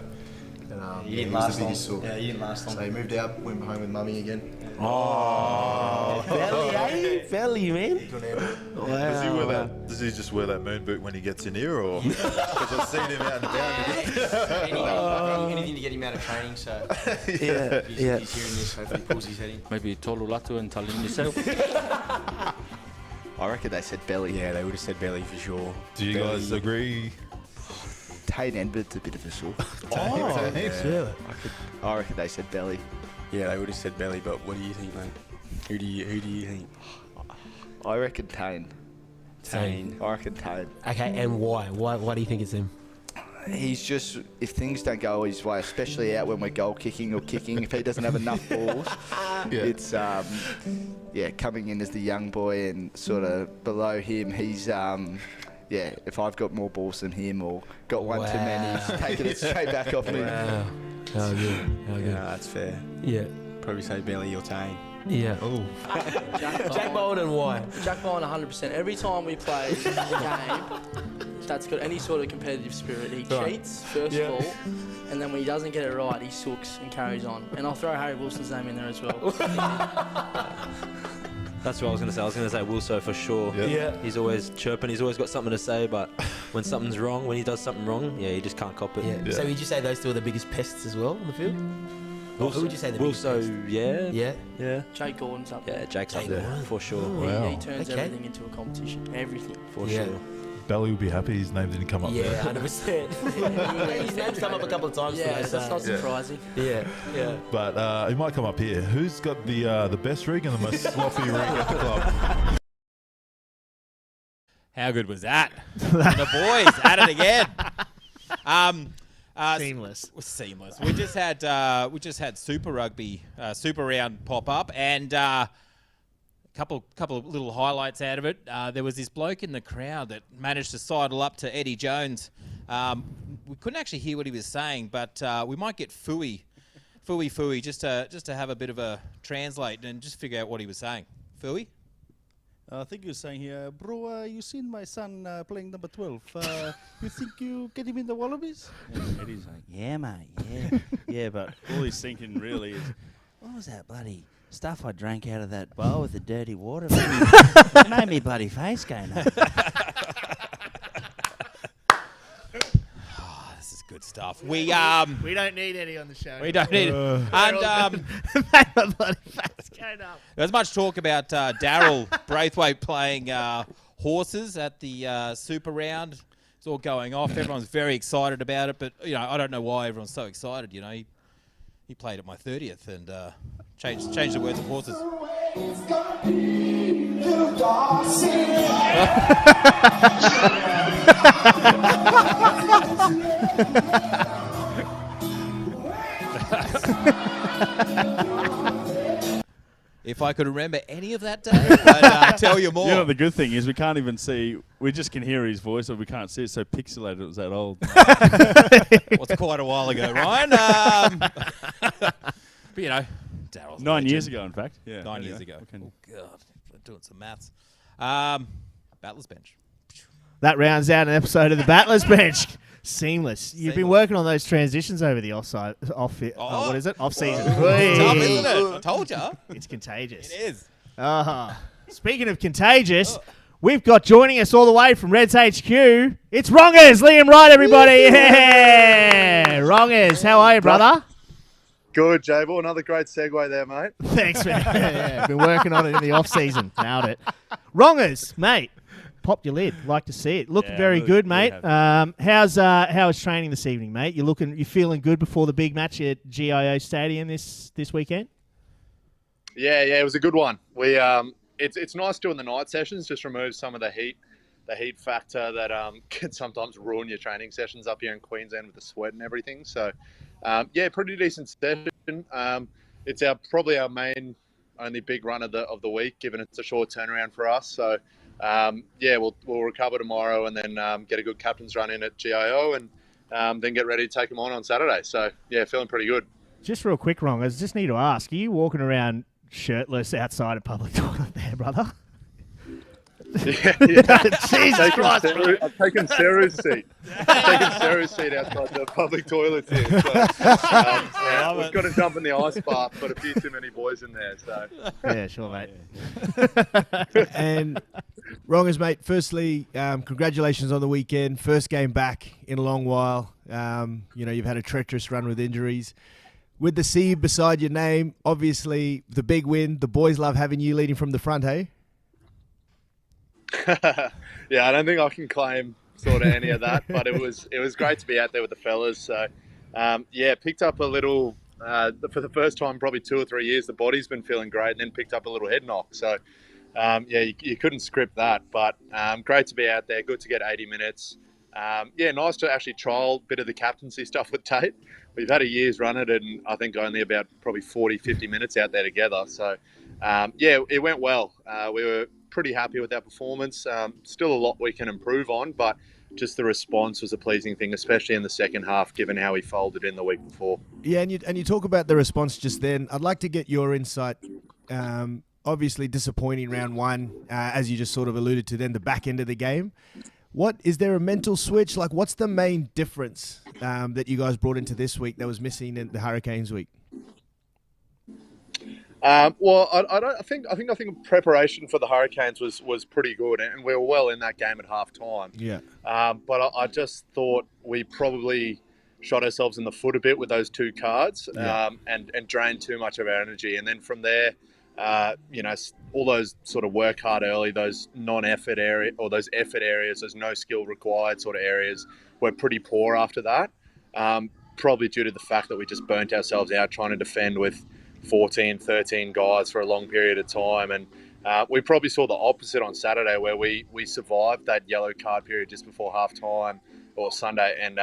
Speaker 5: And,
Speaker 14: He didn't
Speaker 5: was
Speaker 14: last
Speaker 5: the biggest
Speaker 14: long.
Speaker 5: sook.
Speaker 14: Yeah, he didn't last long.
Speaker 5: So he moved out, went home with mummy again.
Speaker 12: Oh, Belly, eh? Belly, man.
Speaker 5: He couldn't handle it.
Speaker 12: Wow.
Speaker 11: Does he just wear that moon boot when he gets in here, or? Because I've seen him out and about.
Speaker 14: Anything to get him out of training, so
Speaker 12: Yeah,
Speaker 14: he's hearing this, hopefully he pulls his head in.
Speaker 13: Maybe Tolu Latu and Talin yourself.
Speaker 5: I reckon they said belly.
Speaker 14: Yeah, they would have said belly for sure.
Speaker 11: Do you guys agree?
Speaker 5: Tate Edwards a bit of a sook.
Speaker 12: Yeah.
Speaker 5: I reckon they said belly.
Speaker 14: Yeah, they would have said belly, but what do you think, mate? Who do you think?
Speaker 5: I reckon Tane.
Speaker 12: Tane.
Speaker 5: I reckon Tane.
Speaker 12: Okay, and why? Why do you think it's him?
Speaker 5: He's just, if things don't go his way, especially out when we're goal kicking or kicking, if he doesn't have enough balls, it's, coming in as the young boy and sort of below him, he's, if I've got more balls than him or got one too many, he's taking it straight back off me.
Speaker 12: Wow. How good.
Speaker 14: Yeah, that's fair.
Speaker 12: Yeah.
Speaker 14: Probably say belly or Tane.
Speaker 12: Yeah.
Speaker 11: Oh.
Speaker 12: Jack Bowen and why?
Speaker 13: Jack Bowen 100%. Every time we play the game, that's got any sort of competitive spirit. He cheats, first of all, and then when he doesn't get it right, he sooks and carries on. And I'll throw Harry Wilson's name in there as well.
Speaker 15: That's what I was going to say. I was going to say Wilso for sure.
Speaker 11: Yep.
Speaker 12: Yeah.
Speaker 15: He's always chirping. He's always got something to say, but when something's wrong, when he does something wrong, he just can't cop it.
Speaker 12: Yeah. So would you say those two are the biggest pests as well on the field? Who would you say the biggest pest?
Speaker 15: Wilso, yeah.
Speaker 13: Jake Gordon's up there.
Speaker 15: Yeah, Jake's up
Speaker 12: Jake
Speaker 15: there,
Speaker 12: Gordon.
Speaker 15: for sure.
Speaker 11: Wow.
Speaker 13: He turns everything into a competition. Everything.
Speaker 15: For
Speaker 12: Yeah.
Speaker 15: sure.
Speaker 11: Belly will be happy his name didn't come up
Speaker 12: Yeah,
Speaker 11: there.
Speaker 12: 100%. His name's come up a couple of times
Speaker 13: Yeah,
Speaker 12: today,
Speaker 13: that's not
Speaker 12: so.
Speaker 13: surprising.
Speaker 12: Yeah, yeah.
Speaker 11: But he might come up here. Who's got the best rig and the most sloppy rig at the club?
Speaker 2: How good was that? The boys at it again.
Speaker 1: Seamless.
Speaker 2: Seamless. We just had Super Rugby, Super Round pop up, and couple of little highlights out of it. There was this bloke in the crowd that managed to sidle up to Eddie Jones. We couldn't actually hear what he was saying, but we might get Fooey, just to have a bit of a translate and just figure out what he was saying. Fooey?
Speaker 6: I think you're saying here, bro, you seen my son playing number 12. You think you get him in the Wallabies? And Eddie's like, yeah, mate, yeah. Yeah, but all he's thinking really is, what was that bloody stuff I drank out of that bowl with the dirty water? It made me bloody face go nuts.
Speaker 2: This is good stuff. We
Speaker 1: don't need Eddie on the show.
Speaker 2: We don't need it. And there's much talk about Daryl Braithwaite playing horses at the Super Round. It's all going off. Everyone's very excited about it, but I don't know why everyone's so excited. He played at my 30th and changed the words of horses. if I could remember any of that day, I'd tell you more.
Speaker 6: You know, the good thing is we can't even see. We just can hear his voice, or we can't see it. So pixelated, it was that old.
Speaker 2: What's quite a while ago, Ryan. But you know, Daryl's
Speaker 6: 9 years ago, in fact. Yeah,
Speaker 2: 9 years
Speaker 6: anyway,
Speaker 2: ago. Oh God, I'm doing some maths. Battlers bench.
Speaker 1: That rounds out an episode of the Battlers Bench. Seamless. You've been working on those transitions over the offside, what is it? Off season.
Speaker 2: Tough, isn't it? I told you.
Speaker 1: It's contagious.
Speaker 2: It is.
Speaker 1: Speaking of contagious, we've got joining us all the way from Reds HQ. It's Wrongers, Liam Wright, everybody. Yeah, Wrongers, how are you, brother?
Speaker 3: Good, Jable. Another great segue there, mate.
Speaker 1: Thanks, man. Yeah, been working on it in the off season. Nailed it. Wrongers, mate. Popped your lid. Like to see it. Looking very good, mate. How's training this evening, mate? You feeling good before the big match at GIO Stadium this weekend?
Speaker 3: Yeah, it was a good one. We it's nice doing the night sessions. Just remove some of the heat factor that can sometimes ruin your training sessions up here in Queensland with the sweat and everything. So, pretty decent session. It's probably our main only big run of the week, given it's a short turnaround for us. So. We'll recover tomorrow and then get a good captain's run in at GIO and then get ready to take them on Saturday. So, feeling pretty good.
Speaker 1: Just real quick, Wrong, I just need to ask, are you walking around shirtless outside a public toilet there, brother? Jesus Christ.
Speaker 3: I've taken Sarah's seat. Outside the public toilets here. So, we've got to jump in the ice bath. Got a few too many boys in there. So.
Speaker 1: Yeah, sure, mate.
Speaker 4: And Wrongers, mate, firstly, congratulations on the weekend. First game back in a long while. You've had a treacherous run with injuries. With the C beside your name, obviously the big win. The boys love having you leading from the front, hey?
Speaker 3: Yeah, I don't think I can claim sort of any of that, but it was great to be out there with the fellas. So, picked up a little for the first time probably 2 or 3 years. The body's been feeling great, and then picked up a little head knock. So, you couldn't script that, but great to be out there. Good to get 80 minutes. Nice to actually trial a bit of the captaincy stuff with Tate. We've had a year's run at it, and I think only about probably 40, 50 minutes out there together. So, it went well. We were pretty happy with our performance. Still a lot we can improve on, but just the response was a pleasing thing, especially in the second half, given how we folded in the week before.
Speaker 4: Yeah, and you talk about the response just then. I'd like to get your insight. Obviously disappointing round one, as you just sort of alluded to then, the back end of the game. What is there a mental switch? Like, what's the main difference that you guys brought into this week that was missing in the Hurricanes week?
Speaker 3: I think preparation for the Hurricanes was pretty good, and we were well in that game at half time.
Speaker 4: Yeah.
Speaker 3: But I just thought we probably shot ourselves in the foot a bit with those 2 cards, and drained too much of our energy. And then from there, all those sort of work hard early, those non-effort area or those effort areas, those no skill required sort of areas, were pretty poor after that. Probably due to the fact that we just burnt ourselves out trying to defend with 14, 13 guys for a long period of time. And we probably saw the opposite on Saturday, where we survived that yellow card period just before half time or Sunday. And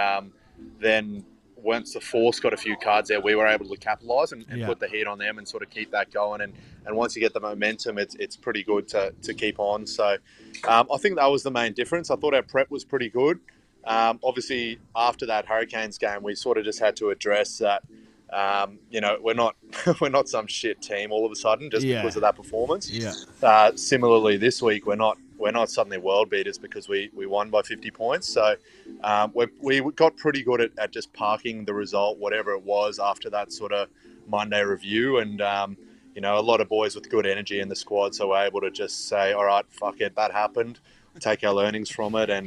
Speaker 3: then once the Force got a few cards there, we were able to capitalise and put the heat on them and sort of keep that going. And once you get the momentum, it's pretty good to keep on. So I think that was the main difference. I thought our prep was pretty good. Obviously, after that Hurricanes game, we sort of just had to address that. We're not some shit team all of a sudden just because of that performance. Yeah. Similarly, this week we're not suddenly world beaters because we won by 50 points. So we got pretty good at just parking the result, whatever it was, after that sort of Monday review. And a lot of boys with good energy in the squad, so we're able to just say, all right, fuck it, that happened. Take our learnings from it and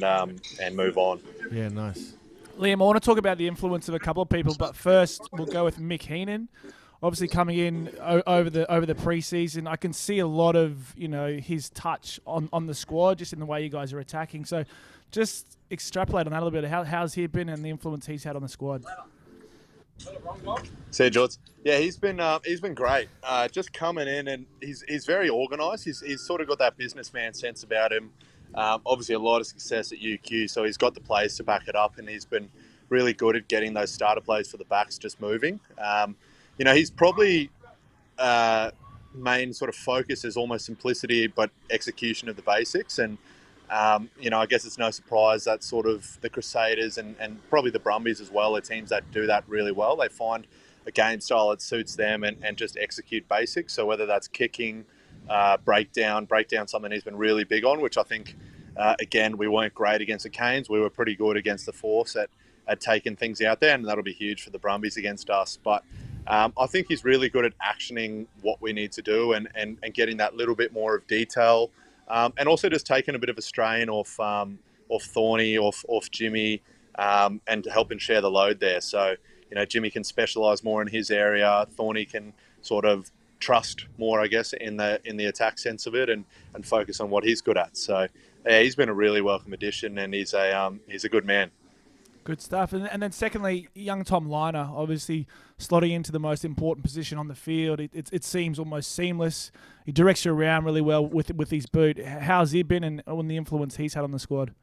Speaker 3: move on.
Speaker 4: Yeah, nice.
Speaker 7: Liam, I want to talk about the influence of a couple of people, but first we'll go with Mick Heenan. Obviously coming in over the preseason, I can see a lot of his touch on the squad, just in the way you guys are attacking. So, just extrapolate on that a little bit. How's he been and the influence he's had on the squad?
Speaker 3: See, George. Yeah, he's been great. Just coming in, and he's very organised. He's sort of got that businessman sense about him. Obviously, a lot of success at UQ, so he's got the plays to back it up, and he's been really good at getting those starter plays for the backs just moving. He's probably main sort of focus is almost simplicity, but execution of the basics. And, I guess it's no surprise that sort of the Crusaders and probably the Brumbies as well are teams that do that really well. They find a game style that suits them and just execute basics. So whether that's kicking, breakdown, something he's been really big on, which I think, again, we weren't great against the Canes. We were pretty good against the Force at taking things out there, and that'll be huge for the Brumbies against us. But I think he's really good at actioning what we need to do and getting that little bit more of detail, and also just taking a bit of a strain off Thorny, off Jimmy, and helping share the load there. So, Jimmy can specialise more in his area. Thorny can sort of trust more, I guess, in the attack sense of it and focus on what he's good at. So, yeah, he's been a really welcome addition, and he's a good man.
Speaker 7: Good stuff. And then secondly, young Tom Liner, obviously slotting into the most important position on the field. It seems almost seamless. He directs you around really well with his boot. How's he been and the influence he's had on the squad?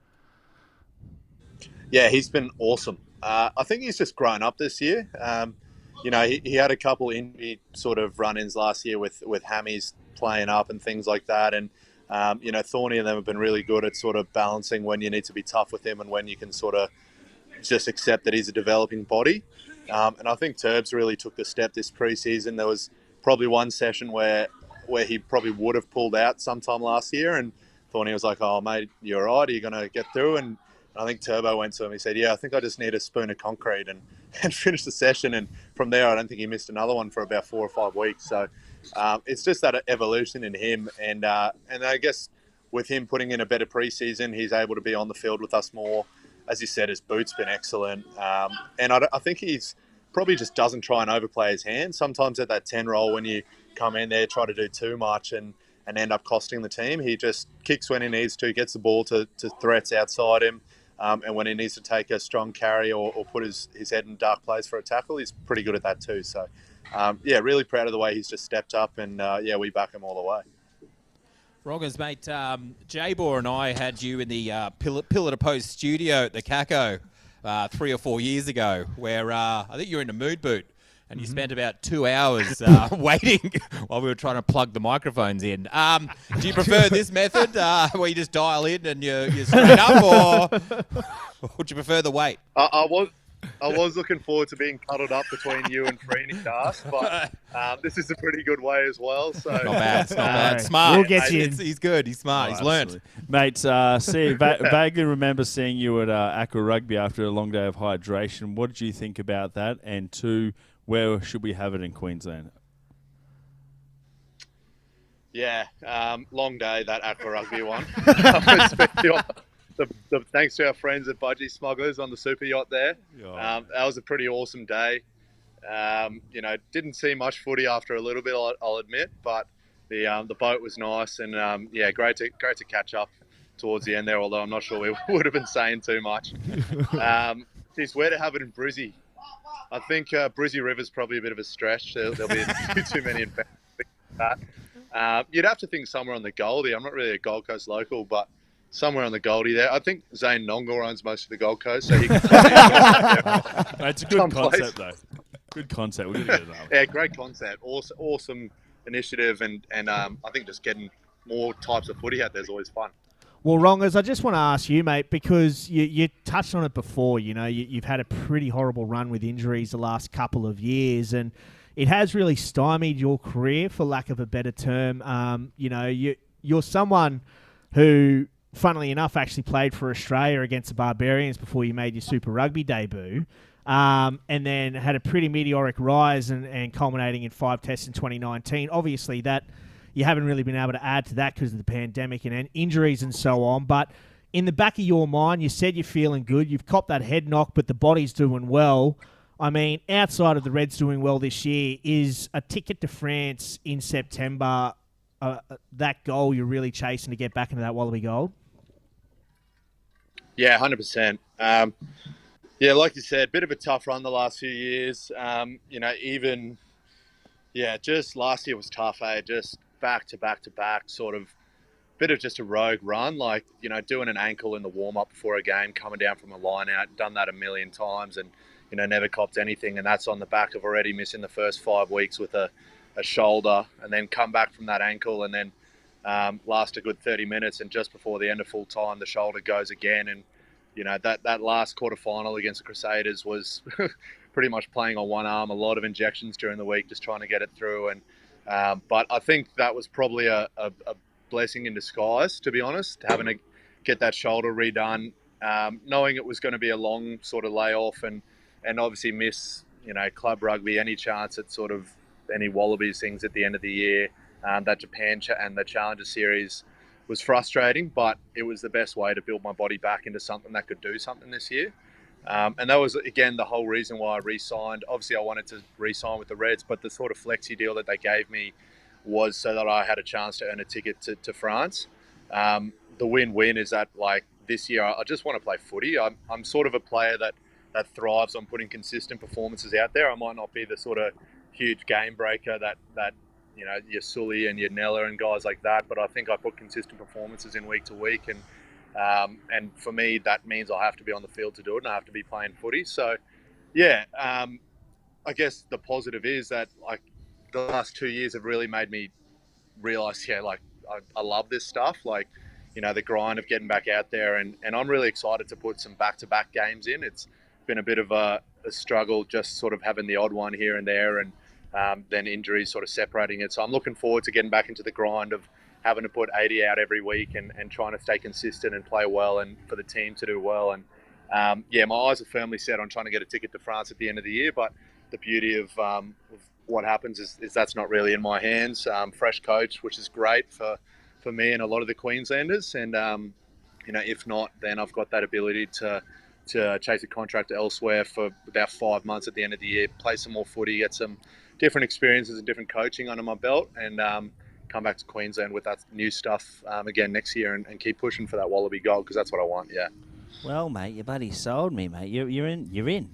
Speaker 3: Yeah, he's been awesome. I think he's just grown up this year. He had a couple injury sort of run-ins last year with hammies playing up and things like that. And, Thorny and them have been really good at sort of balancing when you need to be tough with him and when you can sort of just accept that he's a developing body. And I think Turbs really took the step this preseason. There was probably one session where he probably would have pulled out sometime last year, and Thorny was like, "Oh, mate, you're all right. Are you going to get through?" And I think Turbo went to him. He said, "Yeah, I think I just need a spoon of concrete," and finished the session. And from there, I don't think he missed another one for about 4 or 5 weeks. So it's just that evolution in him. And I guess with him putting in a better preseason, he's able to be on the field with us more. As you said, his boot's been excellent. And I think he's probably just doesn't try and overplay his hand. Sometimes at that 10 role, when you come in there, try to do too much and end up costing the team, he just kicks when he needs to, gets the ball to threats outside him. And when he needs to take a strong carry or put his head in dark place for a tackle, he's pretty good at that too. So, really proud of the way he's just stepped up. And, we back him all the way.
Speaker 2: Roggers, mate, J-Bor and I had you in the Pillar to Post studio at the Caco 3 or 4 years ago, where I think you were in a mood boot, and you spent about 2 hours waiting while we were trying to plug the microphones in. Do you prefer this method, where you just dial in and you're straight up, or would you prefer the wait?
Speaker 3: I was looking forward to being cuddled up between you and Freeney Das, but this is a pretty good way as well. So
Speaker 2: Not bad. It's not bad. Smart.
Speaker 1: We'll get you in.
Speaker 2: He's good. He's smart. He's learned.
Speaker 6: Mate, vaguely remember seeing you at PAC Rugby after a long day of hydration. What did you think about that? And 2, where should we have it in Queensland?
Speaker 3: Yeah, long day, that Aqua Rugby one. Thanks to our friends at Budgie Smugglers on the super yacht there. That was a pretty awesome day. Didn't see much footy after a little bit, I'll admit, but the boat was nice and great to catch up towards the end there. Although I'm not sure we would have been saying too much. Geez, where to have it in Brizzy? I think Brizzy River's probably a bit of a stretch. There'll be too many in that. You'd have to think somewhere on the Goldie. I'm not really a Gold Coast local, but somewhere on the Goldie there. I think Zane Nongal owns most of the Gold Coast, so he can
Speaker 6: It's a good concept, though. Good concept. We're going to get it up.
Speaker 3: Yeah, great concept. Awesome initiative, and I think just getting more types of footy out there is always fun.
Speaker 1: Well, Rongers, I just want to ask you, mate, because you touched on it before. You've had a pretty horrible run with injuries the last couple of years, and it has really stymied your career, for lack of a better term. You're someone who, funnily enough, actually played for Australia against the Barbarians before you made your Super Rugby debut, and then had a pretty meteoric rise and culminating in 5 tests in 2019. Obviously, that you haven't really been able to add to that because of the pandemic and injuries and so on. But in the back of your mind, you said you're feeling good. You've copped that head knock, but the body's doing well. I mean, outside of the Reds doing well this year, is a ticket to France in September that goal you're really chasing to get back into that Wallaby Gold?
Speaker 3: Yeah, 100%. Like you said, bit of a tough run the last few years. Just last year was tough, just back to back, sort of bit of just a rogue run, doing an ankle in the warm-up before a game, coming down from a line-out, done that a million times and, never copped anything. And that's on the back of already missing the first 5 weeks with a a shoulder, and then come back from that ankle, and then last a good 30 minutes. And just before the end of full time, the shoulder goes again. And that last quarterfinal against the Crusaders was pretty much playing on one arm. A lot of injections during the week, just trying to get it through. And but I think that was probably a blessing in disguise, to be honest, having to get that shoulder redone, knowing it was going to be a long sort of layoff, and obviously miss club rugby, any chance at sort of any Wallabies things at the end of the year. That Japan and the Challenger Series was frustrating, but it was the best way to build my body back into something that could do something this year. And that was, again, the whole reason why I re-signed. Obviously, I wanted to re-sign with the Reds, but the sort of flexi deal that they gave me was so that I had a chance to earn a ticket to France. The win-win is that, like, this year I just want to play footy. I'm sort of a player that thrives on putting consistent performances out there. I might not be the sort of huge game breaker that your Sully and your Nella and guys like that, but I think I put consistent performances in week to week, and for me that means I have to be on the field to do it, and I have to be playing footy. So yeah, I guess the positive is that, like, the last 2 years have really made me realize, I love this stuff, like, the grind of getting back out there, and I'm really excited to put some back-to-back games in. It's been a bit of a struggle, just sort of having the odd one here and there, and then injuries sort of separating it. So I'm looking forward to getting back into the grind of having to put 80 out every week and trying to stay consistent and play well, and for the team to do well. And my eyes are firmly set on trying to get a ticket to France at the end of the year. But the beauty of what happens is that's not really in my hands. Fresh coach, which is great for me and a lot of the Queenslanders. And if not, then I've got that ability to chase a contract elsewhere for about 5 months at the end of the year, play some more footy, get some different experiences and different coaching under my belt, and come back to Queensland with that new stuff again next year, and keep pushing for that Wallaby gold, because that's what I want. Yeah.
Speaker 16: Well, mate, you bloody sold me, mate. You're in.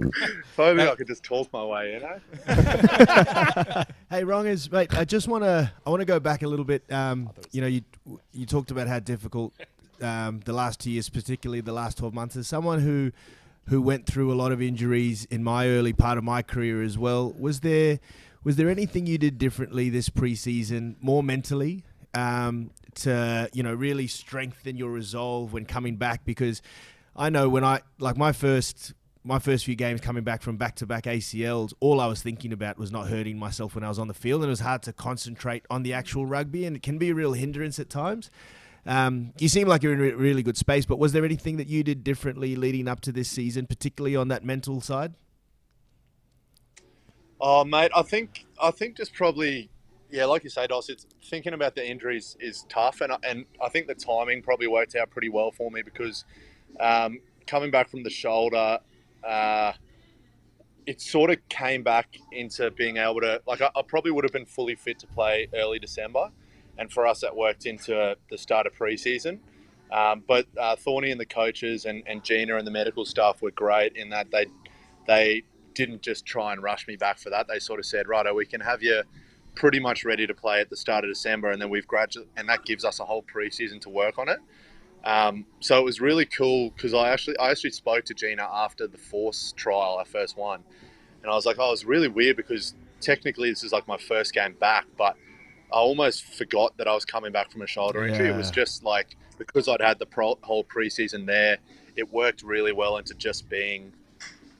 Speaker 3: If only I could just talk my way,
Speaker 4: Hey, Wrongers, mate, I want to go back a little bit. You talked about how difficult the last 2 years, particularly the last 12 months, as someone who went through a lot of injuries in my early part of my career as well. Was there anything you did differently this preseason, more mentally, to really strengthen your resolve when coming back? Because I know when my first few games coming back from back-to-back ACLs, all I was thinking about was not hurting myself when I was on the field, and it was hard to concentrate on the actual rugby, and it can be a real hindrance at times. You seem like you're in a really good space, but was there anything that you did differently leading up to this season, particularly on that mental side?
Speaker 3: Oh, mate, I think just probably, like you say, Dos, it's thinking about the injuries is tough, and I think the timing probably worked out pretty well for me, because coming back from the shoulder, it sort of came back into being able to, like, I probably would have been fully fit to play early December. And for us, that worked into the start of preseason. But Thorny and the coaches and Gina and the medical staff were great in that they didn't just try and rush me back for that. They sort of said, righto, we can have you pretty much ready to play at the start of December, and then and that gives us a whole preseason to work on it. So it was really cool, because I actually spoke to Gina after the Force trial, our first one, and I was like, it was really weird, because technically this is like my first game back, but I almost forgot that I was coming back from a shoulder injury. It was just like, because I'd had the whole preseason there, it worked really well into just being,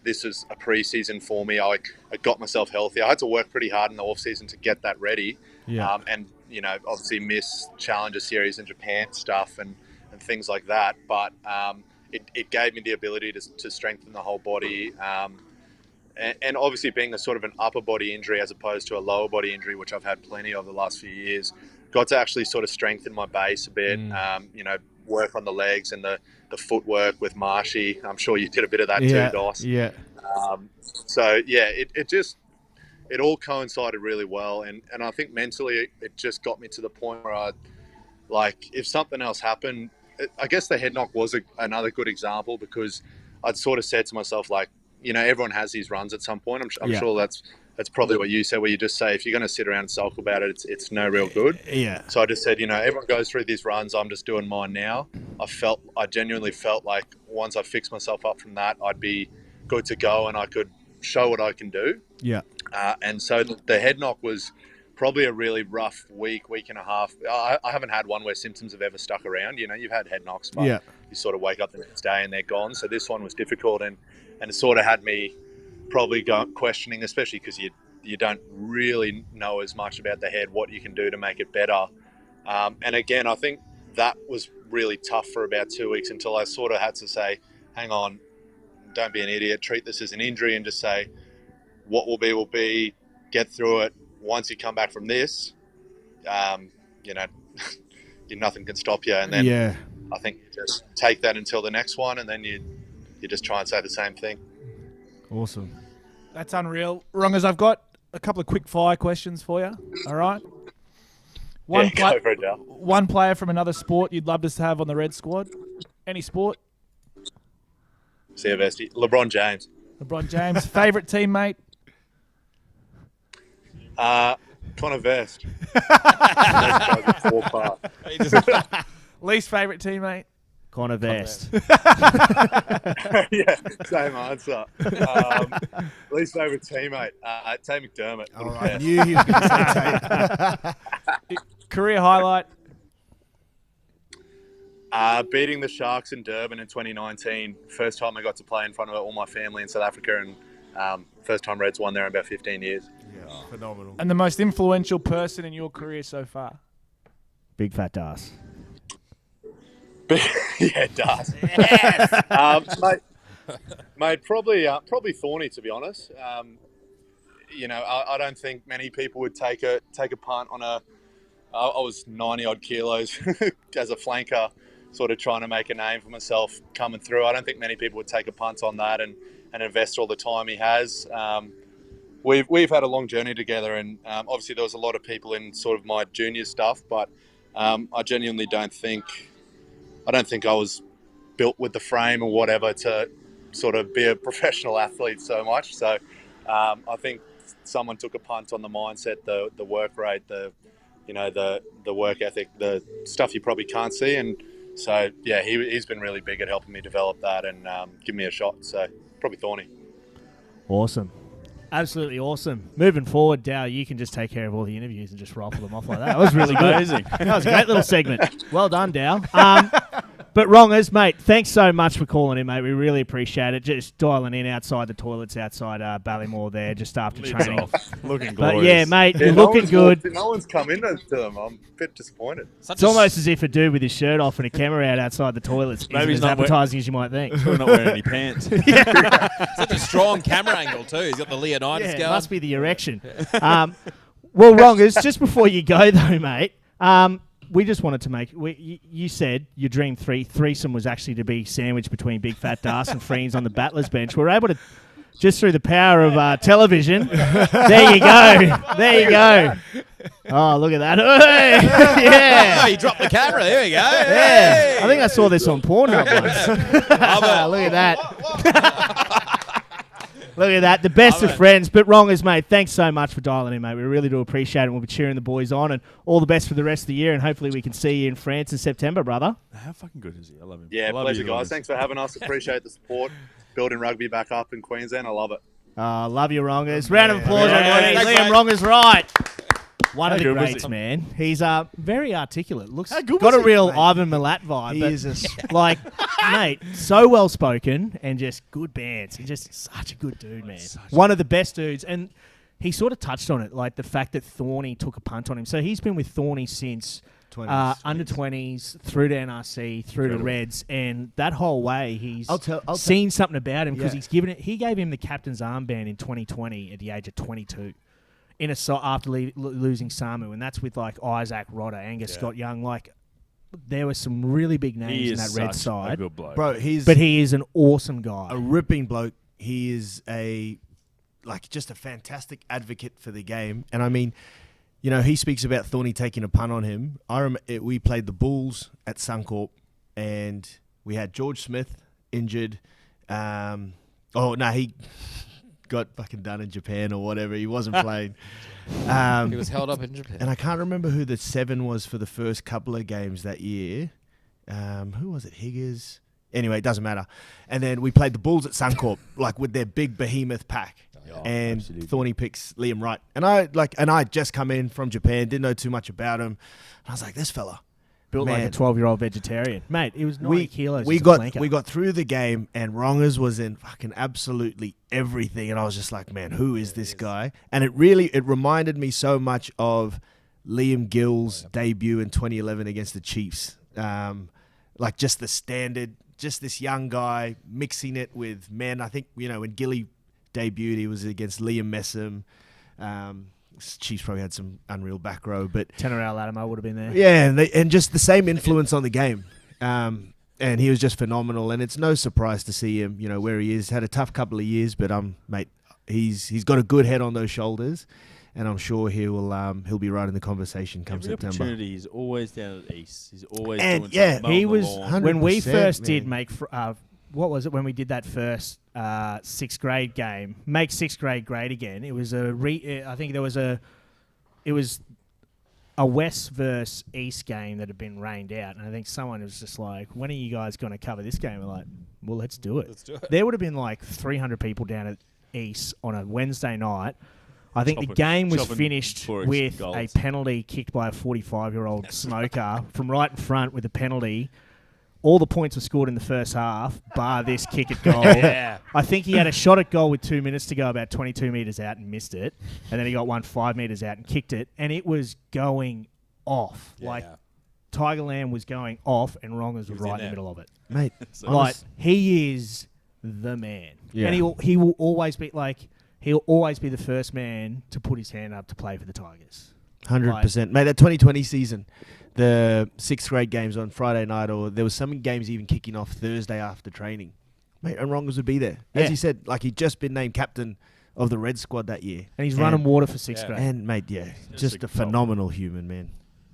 Speaker 3: this is a preseason for me. I got myself healthy. I had to work pretty hard in the off season to get that ready. And obviously miss Challenger Series in Japan stuff and things like that. But it gave me the ability to strengthen the whole body. And obviously being a sort of an upper body injury as opposed to a lower body injury, which I've had plenty of the last few years, got to actually sort of strengthen my base a bit, work on the legs and the footwork with Marshy. I'm sure you did a bit of that too, Dos.
Speaker 4: Yeah.
Speaker 3: It all coincided really well. And I think mentally it just got me to the point where if something else happened, I guess the head knock was another good example, because I'd sort of said to myself, everyone has these runs at some point. I'm sure that's probably what you said, where you just say, if you're going to sit around and sulk about it, it's no real good.
Speaker 4: Yeah.
Speaker 3: So I just said, everyone goes through these runs. I'm just doing mine now. I genuinely felt like once I fixed myself up from that, I'd be good to go, and I could show what I can do.
Speaker 4: Yeah.
Speaker 3: And so the head knock was probably a really rough week and a half. I haven't had one where symptoms have ever stuck around. You know, you've had head knocks, but you sort of wake up the next day and they're gone. So this one was difficult, and it sort of had me probably questioning, especially because you don't really know as much about the head, what you can do to make it better. And again, I think that was really tough for about 2 weeks until I sort of had to say, hang on, don't be an idiot, treat this as an injury and just say, what will be, get through it. Once you come back from this, you know, nothing can stop you. And then I think you just take that until the next one, and then you just try and say the same thing.
Speaker 4: Awesome.
Speaker 7: That's unreal. Wrongers, I've got a couple of quick fire questions for you. All right.
Speaker 3: Go for it, Dal.
Speaker 7: One player from another sport you'd love us to have on the Red squad. Any sport?
Speaker 3: CFSD. LeBron James.
Speaker 7: LeBron James. Favourite teammate?
Speaker 3: Connor Vest.
Speaker 7: Least favourite teammate?
Speaker 1: Connor Vest.
Speaker 3: Yeah, same answer. Least favourite teammate? Tay McDermott.
Speaker 4: Oh, I knew he was going to say Tay.
Speaker 7: Career highlight?
Speaker 3: Beating the Sharks in Durban in 2019. First time I got to play in front of all my family in South Africa, and first time Reds won there in about 15 years.
Speaker 4: Yeah, phenomenal.
Speaker 7: And the most influential person in your career so far?
Speaker 1: Big fat Das.
Speaker 3: Yeah, Das. Yes! Mate, probably Thorny, to be honest. You know, I don't think many people would take a punt on I was 90 odd kilos as a flanker, sort of trying to make a name for myself coming through. I don't think many people would take a punt on that and invest all the time he has. We've had a long journey together, and obviously there was a lot of people in sort of my junior stuff, but I genuinely don't think I was built with the frame or whatever to sort of be a professional athlete so much. So I think someone took a punt on the mindset, the work rate, the work ethic, the stuff you probably can't see. And so, yeah, he's been really big at helping me develop that and give me a shot. So probably Thorny.
Speaker 1: Awesome. Absolutely awesome. Moving forward, Dow, you can just take care of all the interviews and just rifle them off like that. That was really good.
Speaker 6: Amazing.
Speaker 1: That was a great little segment. Well done, Dow. But Wrongers, mate, thanks so much for calling in, mate. We really appreciate it. Just dialing in outside the toilets outside Ballymore there just after training.
Speaker 11: Looking glorious.
Speaker 1: But yeah, mate, you're looking good.
Speaker 3: No one's come in to them. I'm a bit disappointed.
Speaker 1: It's almost as if a dude with his shirt off and a camera out outside the toilets isn't as advertising as you might think.
Speaker 6: We're not wearing any pants.
Speaker 2: Such a strong camera angle too. He's got the Leonidas going.
Speaker 1: It must be the erection. Well, Wrongers, just before you go though, mate, we just wanted to make... you said your dream threesome was actually to be sandwiched between Big Fat Das and Friends on the battlers bench. We're able to, just through the power of television... There you go. There you go. Oh, look at that. Hey! Yeah.
Speaker 2: Oh, you dropped the camera. There we go.
Speaker 1: Yeah.
Speaker 2: Hey.
Speaker 1: I think I saw this on Pornhub once. Look at that. Look at that. The best of friends. But Wrongers, mate, thanks so much for dialing in, mate. We really do appreciate it. We'll be cheering the boys on, and all the best for the rest of the year, and hopefully we can see you in France in September, brother.
Speaker 6: How fucking good is he? I love him.
Speaker 3: Yeah,
Speaker 6: love
Speaker 3: pleasure,
Speaker 6: you,
Speaker 3: guys.
Speaker 6: Wrongers.
Speaker 3: Thanks for having us. Appreciate the support. Building rugby back up in Queensland. I love it.
Speaker 1: Love you, Wrongers. Round of applause,
Speaker 2: Yeah.
Speaker 1: everybody.
Speaker 2: Thanks,
Speaker 1: Liam
Speaker 2: mate.
Speaker 1: Wrongers right. One
Speaker 6: How
Speaker 1: of the
Speaker 6: good was
Speaker 1: greats,
Speaker 6: he?
Speaker 1: man. He's very articulate. Looks
Speaker 4: How good
Speaker 1: got
Speaker 4: was
Speaker 1: a
Speaker 4: he,
Speaker 1: real
Speaker 4: mate?
Speaker 1: Ivan Milat vibe.
Speaker 4: He
Speaker 1: but
Speaker 4: is
Speaker 1: like, mate, so well spoken and just good bands. He's just such a good dude, man. One of the best dudes. And he sort of touched on it, like the fact that Thorny took a punt on him. So he's been with Thorny since under 20s, through to NRC, through to Reds, and that whole way he's seen something about him because he gave him the captain's armband in 2020 at the age of 22. After losing Samu, and that's with like Isaac Rodder, Angus Scott Young. Like, there were some really big names in that Red side.
Speaker 6: A good bloke.
Speaker 4: Bro,
Speaker 1: but he is an awesome guy.
Speaker 4: A ripping bloke. He is just a fantastic advocate for the game. And I mean, you know, he speaks about Thorny taking a punt on him. We played the Bulls at Suncorp, and we had George Smith injured. He got fucking done in Japan or whatever. He wasn't playing.
Speaker 2: He was held up in Japan.
Speaker 4: And I can't remember who the 7 was for the first couple of games that year. Who was it? Higgers? Anyway, it doesn't matter. And then we played the Bulls at Suncorp, like with their big behemoth pack. and Thorny picks Liam Wright. And I just come in from Japan, didn't know too much about him. And I was like, this fella.
Speaker 1: Built like a 12-year-old vegetarian. Mate, it was 90 kilos.
Speaker 4: We got through the game, and Rongers was in fucking absolutely everything. And I was just like, man, who is this guy? And it reminded me so much of Liam Gill's debut in 2011 against the Chiefs. Like just the standard, just this young guy mixing it with men. I think, when Gilly debuted, he was against Liam Messam. Chiefs probably had some unreal back row, but
Speaker 1: Tenorel Latimer would have been there.
Speaker 4: Yeah, and just the same influence on the game. And he was just phenomenal. And it's no surprise to see him, where he is. Had a tough couple of years, but mate, he's got a good head on those shoulders, and I'm sure he'll be right in the conversation come September.
Speaker 6: Opportunity is always down at East. He's always
Speaker 4: and
Speaker 6: doing
Speaker 4: yeah,
Speaker 6: something.
Speaker 1: He was
Speaker 4: 100%,
Speaker 1: when we first
Speaker 4: man.
Speaker 1: did make. What was it when we did that first 6th grade game? Make 6th grade great again. It was I think there was it was a West versus East game that had been rained out, and I think someone was just like, "When are you guys going to cover this game?" We're like, "Well, let's do it." There would have been like 300 people down at East on a Wednesday night. I think the game was finished with a penalty kicked by a 45-year-old smoker from right in front with a penalty. All the points were scored in the first half, bar this kick at goal.
Speaker 2: Yeah.
Speaker 1: I think he had a shot at goal with 2 minutes to go, about 22 metres out, and missed it. And then he got one 5 metres out and kicked it. And it was going off. Tigerland was going off, and Rongers was right in the middle of it.
Speaker 4: Mate,
Speaker 1: he is the man.
Speaker 4: Yeah.
Speaker 1: And he will always be he'll always be the first man to put his hand up to play for the Tigers.
Speaker 4: 100%. Mate, that 2020 season, the 6th grade games on Friday night, or there was some games even kicking off Thursday after training. Mate, and Rongers would be there. As he said, he'd just been named captain of the Red Squad that year.
Speaker 1: And he's running water for 6th grade.
Speaker 4: And, mate, just a phenomenal human, man.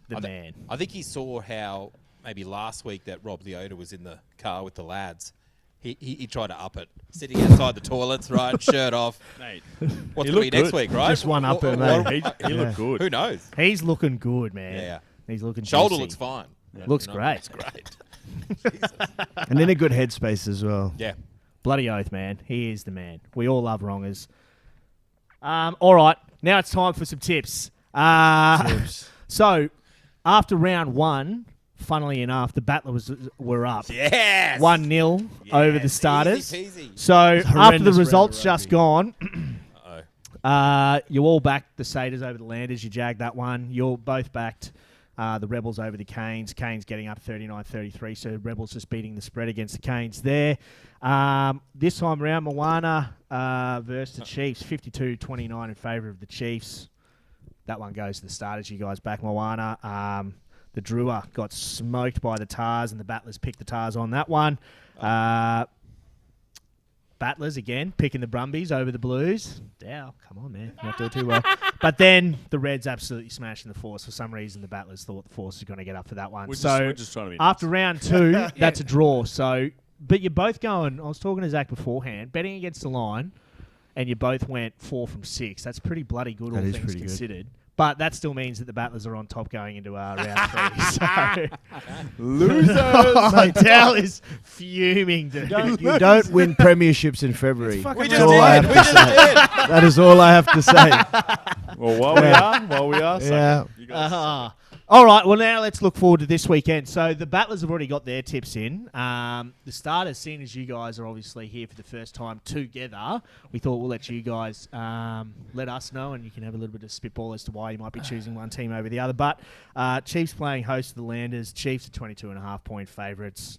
Speaker 1: The man.
Speaker 2: I think he saw how maybe last week that Rob Leota was in the car with the lads. He tried to up it. Sitting outside the toilets, right? Shirt off.
Speaker 6: Mate.
Speaker 2: What's going to be next week, right?
Speaker 1: Just one up it, mate.
Speaker 6: He looked good.
Speaker 2: Who knows?
Speaker 1: He's looking good, man.
Speaker 2: Yeah.
Speaker 1: He's looking
Speaker 2: Shoulder
Speaker 1: juicy.
Speaker 2: looks fine.
Speaker 1: Looks great.
Speaker 2: Looks great.
Speaker 4: And in a good headspace as well.
Speaker 2: Yeah.
Speaker 1: Bloody oath, man. He is the man. We all love Rongers. All right. Now it's time for some tips. So, after round 1... Funnily enough, the Battlers were up 1-0 over the Starters.
Speaker 2: Easy peasy.
Speaker 1: So after the results just gone, you all backed the Satyrs over the Landers. You jagged that one. You all both backed the Rebels over the Canes. Canes getting up 39-33. So Rebels just beating the spread against the Canes there. This time around, Moana versus the Chiefs, 52-29 in favour of the Chiefs. That one goes to the Starters. You guys back Moana. The Drua got smoked by the Tars, and the Battlers picked the Tars on that one. Battlers, again, picking the Brumbies over the Blues. Dow, come on, man. Not doing too well. But then the Reds absolutely smashing the Force. For some reason, the Battlers thought the Force was going to get up for that one.
Speaker 6: We're just trying to be
Speaker 1: after round 2, that's a draw. So, but you're both going, I was talking to Zach beforehand, betting against the line, and you both went 4 from 6. That's pretty bloody good, all things considered. But that still means that the Battlers are on top going into round 3. So
Speaker 4: losers!
Speaker 1: Dal is fuming.
Speaker 4: You don't win premierships in February.
Speaker 2: We just did.
Speaker 4: That is all I have to say.
Speaker 6: Well, while we are, you guys
Speaker 1: all right, well, now let's look forward to this weekend. So the Battlers have already got their tips in. The Starters, seeing as you guys are obviously here for the first time together, we thought we'll let you guys let us know, and you can have a little bit of spitball as to why you might be choosing one team over the other. But Chiefs playing host to the Landers. Chiefs are 22.5-point favourites.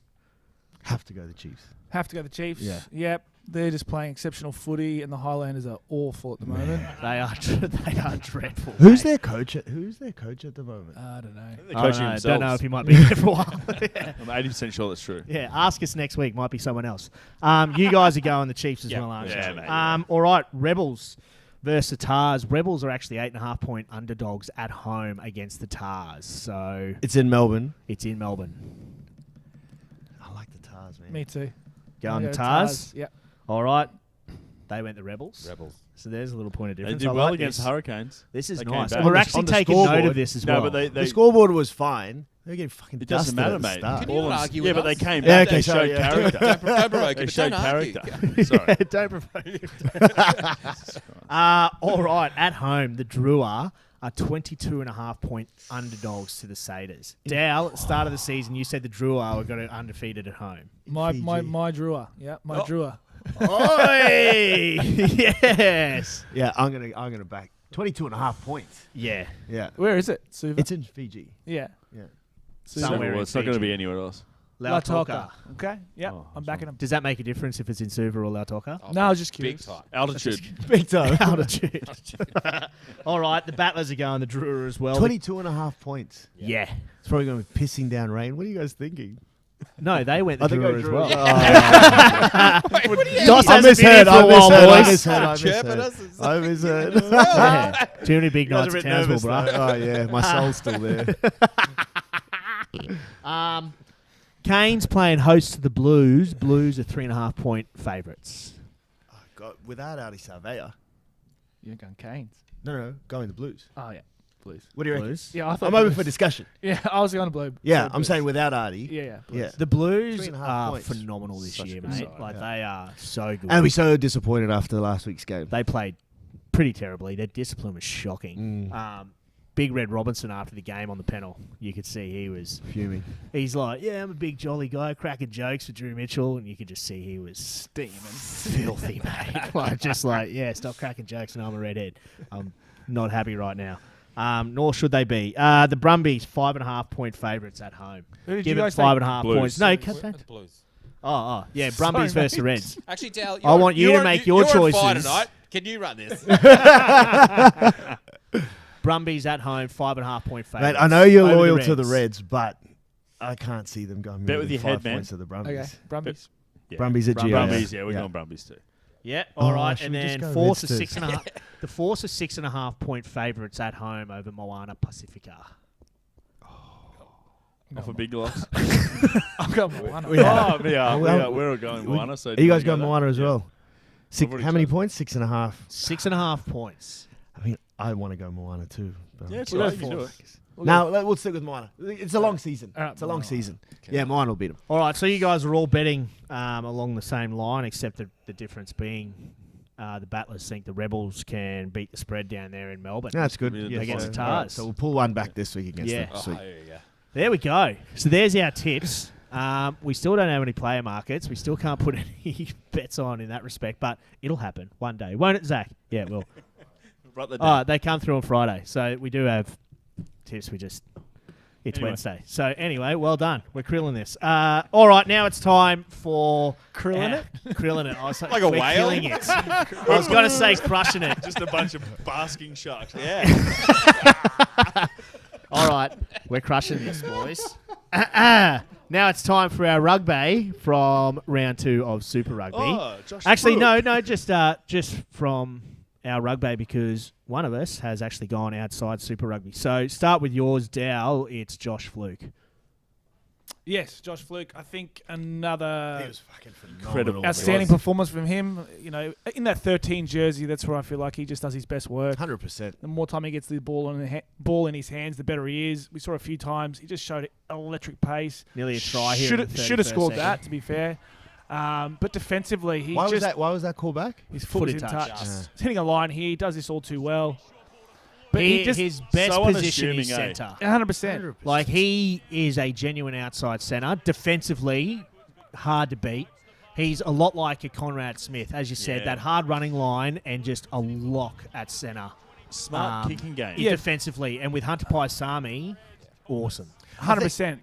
Speaker 4: Have to go the Chiefs.
Speaker 7: Have to go the Chiefs.
Speaker 4: Yeah.
Speaker 7: Yep. They're just playing exceptional footy, and the Highlanders are awful at the moment.
Speaker 1: They are dreadful.
Speaker 4: Who's their coach at the moment?
Speaker 7: I don't know.
Speaker 6: They're coaching themselves.
Speaker 1: Don't know if he might be there for a while.
Speaker 6: I'm 80% sure that's true.
Speaker 1: Yeah, ask us next week. Might be someone else. You guys are going the Chiefs as well, aren't you?
Speaker 6: Mate,
Speaker 1: all right, Rebels versus the Tars. Rebels are actually 8.5-point underdogs at home against the Tars. So
Speaker 4: it's in Melbourne.
Speaker 1: It's in Melbourne.
Speaker 4: I like the Tars, man.
Speaker 7: Me too.
Speaker 1: Going the Tars?
Speaker 7: Yep.
Speaker 1: All right. They went the Rebels.
Speaker 2: Rebels.
Speaker 1: So there's a little point of
Speaker 6: They
Speaker 1: difference.
Speaker 6: did
Speaker 1: I
Speaker 6: well
Speaker 1: like
Speaker 6: against
Speaker 1: this.
Speaker 6: the Hurricanes.
Speaker 1: This is
Speaker 6: They came
Speaker 1: nice.
Speaker 6: back.
Speaker 1: And we're
Speaker 4: On the-
Speaker 1: actually
Speaker 4: on the
Speaker 1: taking note
Speaker 4: scoreboard.
Speaker 1: of this as
Speaker 6: No,
Speaker 1: well.
Speaker 6: but they
Speaker 4: The scoreboard was fine. They're getting fucking
Speaker 6: It doesn't
Speaker 4: dusted
Speaker 6: matter,
Speaker 4: at the
Speaker 6: mate.
Speaker 4: start.
Speaker 2: Can you not argue
Speaker 6: Yeah,
Speaker 2: with
Speaker 6: but they
Speaker 2: us?
Speaker 6: came
Speaker 4: Yeah,
Speaker 6: back.
Speaker 4: okay,
Speaker 6: They
Speaker 4: sorry,
Speaker 6: showed
Speaker 4: yeah.
Speaker 6: character.
Speaker 2: Don't provoke
Speaker 6: They
Speaker 2: it, but
Speaker 6: showed
Speaker 2: don't argue.
Speaker 6: character. Sorry.
Speaker 1: Don't provoke. All right, at home, the Drua are 22.5 point underdogs to the Satyrs. Dow, at the start of the season, you said the Drua were going to undefeated at home.
Speaker 7: My Drua. Yeah, my Drua.
Speaker 1: Oi! Yes.
Speaker 4: Yeah, I'm gonna back 22.5 points.
Speaker 1: Yeah.
Speaker 4: Yeah.
Speaker 7: Where is it? Suva?
Speaker 4: It's in Fiji.
Speaker 7: Yeah.
Speaker 4: Yeah.
Speaker 1: Somewhere
Speaker 6: Well,
Speaker 1: in
Speaker 6: it's not going to
Speaker 1: Fiji.
Speaker 6: be anywhere else.
Speaker 1: Lautoka.
Speaker 7: Okay. Yeah,
Speaker 6: Oh,
Speaker 7: I'm backing them.
Speaker 1: Does that make a difference if it's in Suva or Lautoka?
Speaker 7: No, I was just
Speaker 2: Big
Speaker 7: curious.
Speaker 2: time.
Speaker 6: Altitude.
Speaker 4: Big time.
Speaker 1: Altitude. All right, the Battlers are going, the Drua as well.
Speaker 4: 22.5 points.
Speaker 1: Yeah.
Speaker 4: It's probably going to be pissing down rain. What are you guys thinking?
Speaker 1: No, they went the
Speaker 4: I think I
Speaker 1: Drua as
Speaker 4: drew
Speaker 1: well.
Speaker 4: it.
Speaker 2: What do you
Speaker 1: Dos
Speaker 4: I
Speaker 1: hasn't been here
Speaker 4: misheard.
Speaker 1: for a while,
Speaker 4: I
Speaker 1: boys.
Speaker 4: misheard.
Speaker 2: Chirping us.
Speaker 4: I misheard.
Speaker 1: Yeah. Too many big
Speaker 4: You guys
Speaker 1: nights
Speaker 4: are a
Speaker 1: at
Speaker 4: bit
Speaker 1: Townsville,
Speaker 4: nervous,
Speaker 1: bro.
Speaker 4: though. Oh, yeah. My soul's still there.
Speaker 1: Canes playing host to the Blues. Blues are 3.5 point favourites.
Speaker 4: Oh, God. Without Artie Sarveya.
Speaker 7: You're going Canes.
Speaker 4: No, going the Blues.
Speaker 7: Oh, yeah. Blues.
Speaker 4: What do you reckon?
Speaker 1: Blues.
Speaker 7: Yeah, I thought
Speaker 4: I'm open
Speaker 7: Blues.
Speaker 4: for discussion.
Speaker 7: Yeah, I was going to blue.
Speaker 4: Yeah,
Speaker 7: blue
Speaker 4: I'm
Speaker 7: Blues.
Speaker 4: saying without Artie.
Speaker 7: Yeah.
Speaker 4: Yeah.
Speaker 1: The Blues
Speaker 4: 3.5
Speaker 1: are
Speaker 4: points.
Speaker 1: phenomenal this
Speaker 6: Such a
Speaker 1: year,
Speaker 6: good
Speaker 1: mate.
Speaker 6: side,
Speaker 1: Like,
Speaker 6: yeah.
Speaker 1: they are so good.
Speaker 4: And we're so disappointed after last week's game.
Speaker 1: They played pretty terribly. Their discipline was shocking. Big Red Robinson after the game on the panel, you could see he was
Speaker 4: Fuming.
Speaker 1: He's like, yeah, I'm a big jolly guy, cracking jokes with Drew Mitchell, and you could just see he was steaming, filthy, mate. Just like, yeah, stop cracking jokes, and I'm a redhead. I'm not happy right now. Nor should they be. The Brumbies 5.5 point favourites at home.
Speaker 7: Who did
Speaker 1: Give
Speaker 7: you
Speaker 1: it
Speaker 7: guys take?
Speaker 1: 5.5
Speaker 6: Blues.
Speaker 1: points. No,
Speaker 2: We're
Speaker 1: cut that.
Speaker 2: the Blues.
Speaker 1: Oh, yeah, Brumbies
Speaker 7: Sorry,
Speaker 1: versus the
Speaker 7: mate.
Speaker 1: Reds.
Speaker 2: Actually, Dal,
Speaker 1: I want you to make your
Speaker 2: you're
Speaker 1: choices.
Speaker 2: on fire tonight. Can you run this?
Speaker 1: Brumbies at home, 5.5 point favourites.
Speaker 4: Mate, I know you're
Speaker 1: over
Speaker 4: loyal to the
Speaker 1: Reds.
Speaker 4: Reds, but I can't see them going
Speaker 6: Bet
Speaker 4: more
Speaker 6: with
Speaker 4: than
Speaker 6: your
Speaker 4: 5
Speaker 6: head, man.
Speaker 4: points to the Brumbies.
Speaker 7: Okay, Brumbies.
Speaker 6: Yeah.
Speaker 4: Brumbies at GR.
Speaker 6: Brumbies, yeah, we're going Brumbies too.
Speaker 1: Yeah, all
Speaker 4: Oh,
Speaker 1: right,
Speaker 4: should
Speaker 1: and
Speaker 4: we just
Speaker 1: then
Speaker 4: go
Speaker 1: Force
Speaker 4: Reds
Speaker 1: are
Speaker 4: too?
Speaker 1: 6.5. The Force are 6.5 point favourites at home over Moana Pacifica.
Speaker 6: Off a big loss.
Speaker 7: I'm going Moana.
Speaker 4: Yeah.
Speaker 6: Oh, we're all going Moana. So
Speaker 4: Are you guys
Speaker 6: do
Speaker 4: going
Speaker 6: wanna go
Speaker 4: Moana
Speaker 6: there?
Speaker 4: as
Speaker 6: Yeah.
Speaker 4: well?
Speaker 6: already
Speaker 4: How many
Speaker 6: chosen.
Speaker 4: points? 6.5.
Speaker 1: 6.5 points.
Speaker 4: I mean, I want to go Moana too. but-
Speaker 6: Yeah, it's
Speaker 7: We'll
Speaker 6: all
Speaker 7: go
Speaker 6: right. You can do
Speaker 7: Force.
Speaker 6: it.
Speaker 4: No, we'll stick with Moana. It's a long season.
Speaker 7: All right,
Speaker 4: It's a long
Speaker 7: Moana.
Speaker 4: season. Yeah, Moana will beat them.
Speaker 1: All right, so you guys are all betting along the same line, except the difference being the Battlers think the Rebels can beat the spread down there in Melbourne.
Speaker 4: That's good.
Speaker 6: Yeah,
Speaker 1: against the
Speaker 4: all right,
Speaker 1: Tars.
Speaker 4: so we'll pull one back this week against
Speaker 1: Yeah.
Speaker 4: them.
Speaker 2: Oh,
Speaker 4: Sweet.
Speaker 2: there you go.
Speaker 1: There we go. So there's our tips. We still don't have any player markets. We still can't put any bets on in that respect, but it'll happen one day. Won't it, Zach? Yeah, it will.
Speaker 6: Write that
Speaker 1: Oh,
Speaker 6: down.
Speaker 1: they come through on Friday. So we do have tips. It's
Speaker 6: Anyway.
Speaker 1: Wednesday. So anyway, well done. We're krilling this. All right, now it's time for...
Speaker 7: Krilling it?
Speaker 1: Krilling it. I was
Speaker 2: Like a
Speaker 1: we're
Speaker 2: whale?
Speaker 1: killing it. I was going to say crushing it.
Speaker 6: Just a bunch of basking sharks.
Speaker 2: Yeah.
Speaker 1: All right, we're crushing this, boys. Now it's time for our rugby from round 2 of Super Rugby.
Speaker 6: Oh, Josh
Speaker 1: Actually,
Speaker 6: Brook.
Speaker 1: no, just from our rugby because one of us has actually gone outside Super Rugby. So start with yours, Dow. It's Josh Fluke.
Speaker 7: Yes, Josh Fluke. I think another
Speaker 4: He was fucking phenomenal.
Speaker 6: Incredible.
Speaker 7: outstanding performance from him. You know, in that 13 jersey, that's where I feel like he just does his best work.
Speaker 4: 100%.
Speaker 7: The more time he gets the ball in his hands, the better he is. We saw a few times. He just showed electric pace.
Speaker 1: Nearly a try here. in the
Speaker 7: Should have
Speaker 1: 31st
Speaker 7: scored
Speaker 1: second.
Speaker 7: that, to be fair. But defensively, he
Speaker 4: Why
Speaker 7: just
Speaker 4: was that call back?
Speaker 7: his foot was in touch.
Speaker 1: Just.
Speaker 7: He's hitting a line here. He does this all too well. But
Speaker 1: He,
Speaker 7: he just
Speaker 1: his best
Speaker 6: so
Speaker 1: position is
Speaker 6: unassuming, eh?
Speaker 1: centre.
Speaker 7: 100%.
Speaker 1: Like, he is a genuine outside centre. Defensively, hard to beat. He's a lot like a Conrad Smith, as you said,
Speaker 6: Yeah.
Speaker 1: that hard running line and just a lock at centre.
Speaker 6: Smart kicking game.
Speaker 1: Defensively. And with Hunter Paisami, awesome.
Speaker 7: 100%.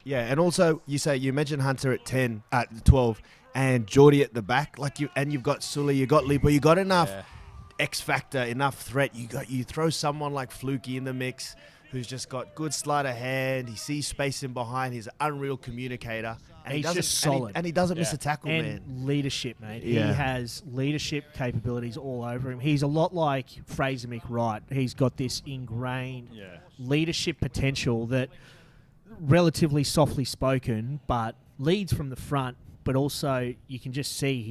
Speaker 4: Yeah, and also you mentioned Hunter at 10, at 12, and Geordie at the back. You've got Sully, you got Lipo, you got enough X factor, enough threat. You throw someone like Fluky in the mix, who's just got good sleight of hand. He sees space in behind. He's an unreal communicator. And
Speaker 1: He's
Speaker 4: he doesn't,
Speaker 1: just solid.
Speaker 4: And he doesn't miss a tackle,
Speaker 1: And
Speaker 4: man.
Speaker 1: leadership, mate.
Speaker 4: Yeah.
Speaker 1: He has leadership capabilities all over him. He's a lot like Fraser McWright. He's got this ingrained leadership potential that relatively softly spoken, but leads from the front. But also, you can just see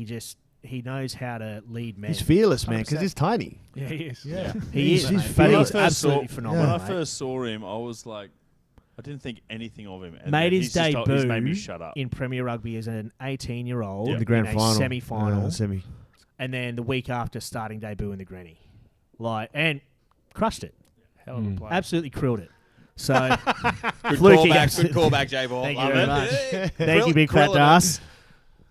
Speaker 1: he knows how to lead men.
Speaker 4: He's fearless, man, because
Speaker 1: 100%.
Speaker 4: he's tiny.
Speaker 7: Yeah, he is.
Speaker 6: Yeah.
Speaker 1: He is.
Speaker 4: He's
Speaker 1: Mate.
Speaker 4: fearless.
Speaker 1: He's absolutely phenomenal.
Speaker 6: When I
Speaker 1: mate.
Speaker 6: first saw him, I was like, I didn't think anything of him. And
Speaker 1: Made
Speaker 6: then
Speaker 1: his
Speaker 6: he's just- he's made me
Speaker 1: debut
Speaker 6: shut up.
Speaker 1: in Premier Rugby as an 18-year-old
Speaker 4: In the grand
Speaker 1: in
Speaker 4: final.
Speaker 1: a semi-final,
Speaker 4: Semi.
Speaker 1: and then the week after starting debut in the Granny, and crushed it.
Speaker 7: Hell of a player.
Speaker 1: Absolutely krilled it. So
Speaker 2: Good
Speaker 1: fluky,
Speaker 2: callback, good callback, J-Ball.
Speaker 1: Thank you
Speaker 2: Love
Speaker 1: very
Speaker 2: it.
Speaker 1: much.
Speaker 2: Hey.
Speaker 1: Thank you, big fat
Speaker 2: Grilling
Speaker 1: Das.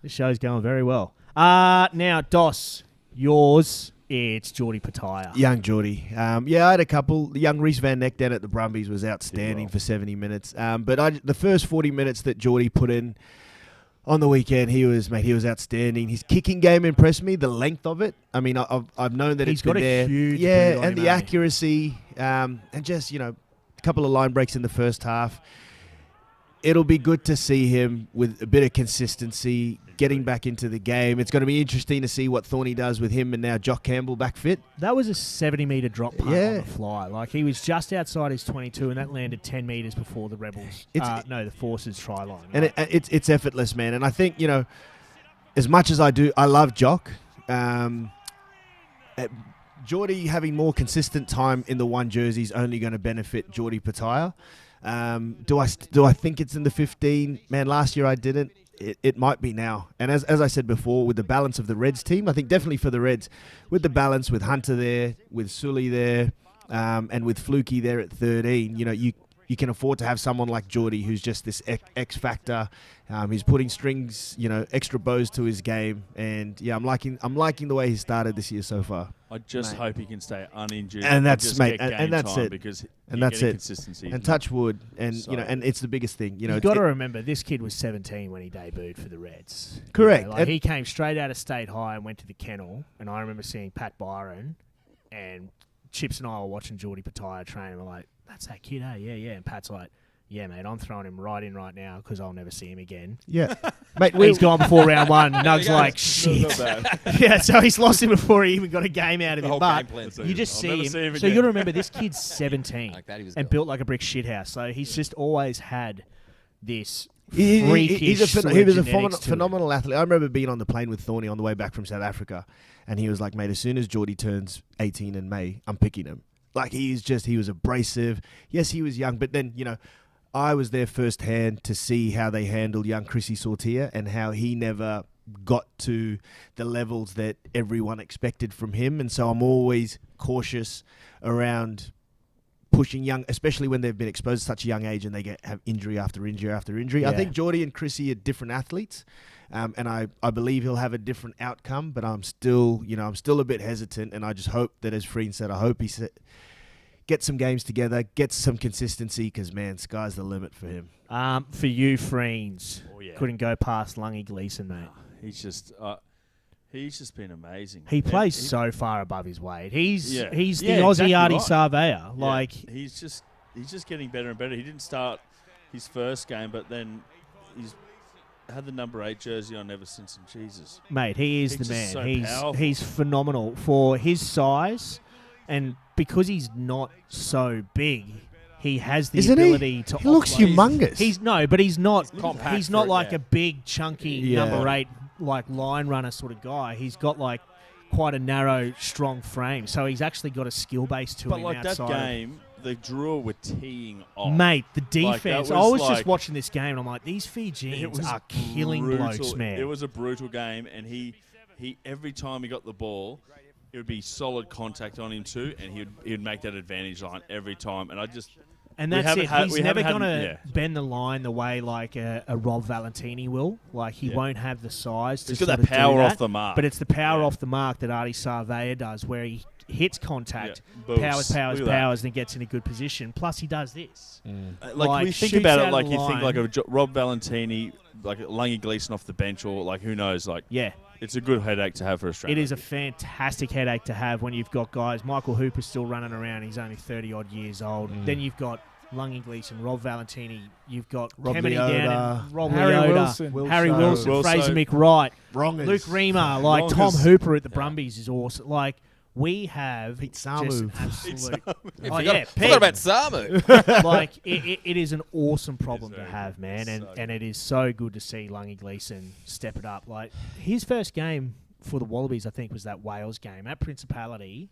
Speaker 1: This show's going very well. Now, Dos, yours. It's Geordie Pataya.
Speaker 4: Young Geordie. I had a couple. The young Reece Van Neck down at the Brumbies was outstanding for 70 minutes. But the first 40 minutes that Geordie put in on the weekend, he was outstanding. His kicking game impressed me, the length of it. I mean, I've known that
Speaker 1: He's
Speaker 4: it's been
Speaker 1: got a
Speaker 4: there.
Speaker 1: huge
Speaker 4: Yeah,
Speaker 1: boot on
Speaker 4: and
Speaker 1: him,
Speaker 4: the
Speaker 1: eh?
Speaker 4: accuracy, and just, a couple of line breaks in the first half. It'll be good to see him with a bit of consistency, getting back into the game. It's going to be interesting to see what Thorny does with him and now Jock Campbell back fit.
Speaker 1: That was a 70-metre drop punt
Speaker 4: Yeah.
Speaker 1: on the fly. Like, he was just outside his 22, and that landed 10 metres before the Rebels. The Forces try line.
Speaker 4: And it's effortless, man. And I think, as much as I love Jock, Geordie having more consistent time in the one jersey is only going to benefit Geordie Pataya. Do I think it's in the 15? Man, last year I didn't. It might be now. And as I said before, with the balance of the Reds team, I think definitely for the Reds, with the balance with Hunter there, with Sully there, and with Flukie there at 13, you can afford to have someone like Geordie who's just this X factor. He's putting strings, extra bows to his game, and I'm liking the way he started this year so far.
Speaker 6: I just hope he can stay uninjured,
Speaker 4: and that's
Speaker 6: just
Speaker 4: mate,
Speaker 6: get
Speaker 4: and
Speaker 6: game
Speaker 4: that's
Speaker 6: time
Speaker 4: it,
Speaker 6: because
Speaker 4: and that's it.
Speaker 6: Consistency,
Speaker 4: and touch wood, and
Speaker 6: So-
Speaker 4: and it's the biggest thing.
Speaker 1: You've got to remember, this kid was 17 when he debuted for the Reds.
Speaker 4: Correct.
Speaker 1: Like, he came straight out of State High and went to the kennel, and I remember seeing Pat Byron, and Chips and I were watching Geordie Pataya train, and we're like, that's that kid, eh? Yeah. And Pat's like, yeah, mate, I'm throwing him right in right now because I'll never see him again.
Speaker 4: Yeah. Mate,
Speaker 1: he's gone before round one. Nug's
Speaker 6: go.
Speaker 1: like,
Speaker 6: Not
Speaker 1: shit.
Speaker 6: bad.
Speaker 1: Yeah, so he's lost him before he even got a game out of
Speaker 2: The
Speaker 1: him.
Speaker 2: whole
Speaker 1: But
Speaker 2: game plan.
Speaker 1: you just
Speaker 6: I'll
Speaker 1: see
Speaker 6: never
Speaker 1: him.
Speaker 6: see him
Speaker 1: So you
Speaker 6: again.
Speaker 1: got to remember, this kid's 17
Speaker 2: Like that, he was
Speaker 1: and
Speaker 2: good.
Speaker 1: built like a brick shithouse. So he's just always had this
Speaker 4: He's
Speaker 1: freakish
Speaker 4: he
Speaker 1: sort
Speaker 4: was a
Speaker 1: of genetics to him.
Speaker 4: phenomenal athlete. I remember being on the plane with Thorny on the way back from South Africa, and he was like, mate, as soon as Geordie turns 18 in May, I'm picking him. Like, he was abrasive. Yes, he was young, but then, I was there firsthand to see how they handled young Chrissy Sortier and how he never got to the levels that everyone expected from him. And so I'm always cautious around pushing young, especially when they've been exposed at such a young age and they have injury after injury after injury.
Speaker 1: Yeah.
Speaker 4: I think Geordie and Chrissy are different athletes, and I believe he'll have a different outcome. But I'm still a bit hesitant, and I just hope that, as Freen said, I hope he gets some games together, gets some consistency, because man, sky's the limit for him.
Speaker 1: For you, Freens,
Speaker 6: Oh, yeah.
Speaker 1: couldn't go past Lungy Gleeson, mate.
Speaker 6: He's just been amazing.
Speaker 1: He
Speaker 6: And
Speaker 1: plays so far above his weight. He's the Aussie
Speaker 6: exactly
Speaker 1: Artie
Speaker 6: right.
Speaker 1: Surveyor.
Speaker 6: Yeah,
Speaker 1: Like,
Speaker 6: he's just getting better and better. He didn't start his first game, but then he's had the number 8 jersey on ever since. And Jesus,
Speaker 1: mate, he is
Speaker 6: He's
Speaker 1: the
Speaker 6: just
Speaker 1: man.
Speaker 6: so powerful.
Speaker 1: He's phenomenal for his size, and because he's not so big, he has the
Speaker 4: Isn't he?
Speaker 1: ability to.
Speaker 4: He looks
Speaker 1: offload.
Speaker 4: humongous.
Speaker 1: He's but he's not.
Speaker 2: compact
Speaker 1: He's not
Speaker 2: for-
Speaker 1: like
Speaker 2: yeah.
Speaker 1: a big, chunky
Speaker 4: Yeah.
Speaker 1: number 8 like line runner sort of guy. He's got like quite a narrow, strong frame. So he's actually got a skill base to
Speaker 6: but
Speaker 1: him
Speaker 6: like
Speaker 1: outside.
Speaker 6: that game, the Drua were teeing off.
Speaker 1: Mate, the
Speaker 6: Like, that
Speaker 1: defense. I was just
Speaker 6: like-
Speaker 1: watching this game and I'm like, these
Speaker 6: It
Speaker 1: Fijians
Speaker 6: was
Speaker 1: are killing
Speaker 6: brutal.
Speaker 1: blokes, man.
Speaker 6: It was a brutal game, and he every time he got the ball, it would be solid contact on him too, and he'd make that advantage line every time. And I just
Speaker 1: And
Speaker 6: we
Speaker 1: that's
Speaker 6: haven't
Speaker 1: it.
Speaker 6: had-
Speaker 1: He's
Speaker 6: we
Speaker 1: never
Speaker 6: haven't
Speaker 1: going
Speaker 6: had-
Speaker 1: to
Speaker 6: yeah.
Speaker 1: bend the line the way like a Rob Valentini will. Like, he
Speaker 6: Yeah.
Speaker 1: won't have the size to
Speaker 6: He's got
Speaker 1: sort
Speaker 6: that
Speaker 1: of do
Speaker 6: power
Speaker 1: that.
Speaker 6: off the mark.
Speaker 1: But it's the power
Speaker 6: Yeah.
Speaker 1: off the mark that Artie Surveyor does, where he hits contact,
Speaker 6: Yeah.
Speaker 1: powers,
Speaker 6: Boost. Look at that.
Speaker 1: and then gets in a good position. Plus, he does this.
Speaker 6: Like we think
Speaker 1: shoots
Speaker 6: about
Speaker 1: out
Speaker 6: it, like
Speaker 1: of
Speaker 6: you
Speaker 1: the
Speaker 6: think
Speaker 1: line.
Speaker 6: like a Rob Valentini, like Lungy Gleeson off the bench, or like who knows, like
Speaker 1: Yeah.
Speaker 6: it's a good headache to have for Australia.
Speaker 1: It is a fantastic headache to have when you've got guys. Michael Hooper's still running around. He's only 30-odd years old. Then you've got Lungy Gleeson, Rob Valentini. You've got
Speaker 4: Rob
Speaker 1: Kemeny
Speaker 4: Leota,
Speaker 1: down and Rob
Speaker 7: Harry
Speaker 1: Leota,
Speaker 7: Wilson.
Speaker 1: Harry Wilson,
Speaker 6: Wilson.
Speaker 1: Fraser McWright,
Speaker 4: Wrongers.
Speaker 1: Luke Reamer, like Tom
Speaker 6: Wrongers.
Speaker 1: Hooper at the Brumbies is awesome. Like, we have
Speaker 4: Pete
Speaker 1: just
Speaker 4: Samu.
Speaker 1: absolute.
Speaker 2: Yeah,
Speaker 1: Oh,
Speaker 2: forgot,
Speaker 1: yeah,
Speaker 2: forgot about Samu.
Speaker 1: like it is an awesome problem to
Speaker 6: very
Speaker 1: have, man,
Speaker 6: It's so
Speaker 1: and it is so good to see Lungy Gleeson step it up. Like, his first game for the Wallabies, I think, was that Wales game at Principality,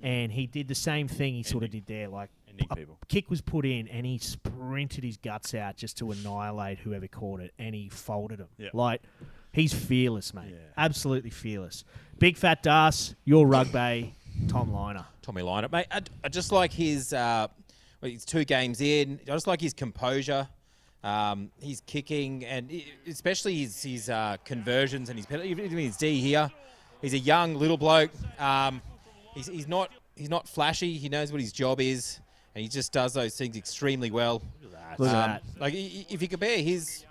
Speaker 1: and he did the same thing he sort of did there. Like, a kick was put in, and he sprinted his guts out just to annihilate whoever caught it, and he folded him.
Speaker 6: Yep.
Speaker 1: Like, he's fearless, mate. Yeah. Absolutely fearless. Big Fat Das, your rugby, Tom Liner.
Speaker 2: Tommy Liner, mate. I just like his. He's 2 games in. I just like his composure. He's kicking, and especially his conversions and his penalty. Even his D here. He's a young little bloke. He's not flashy. He knows what his job is, and he just does those things extremely well.
Speaker 1: Look at that.
Speaker 2: Like, if you compare his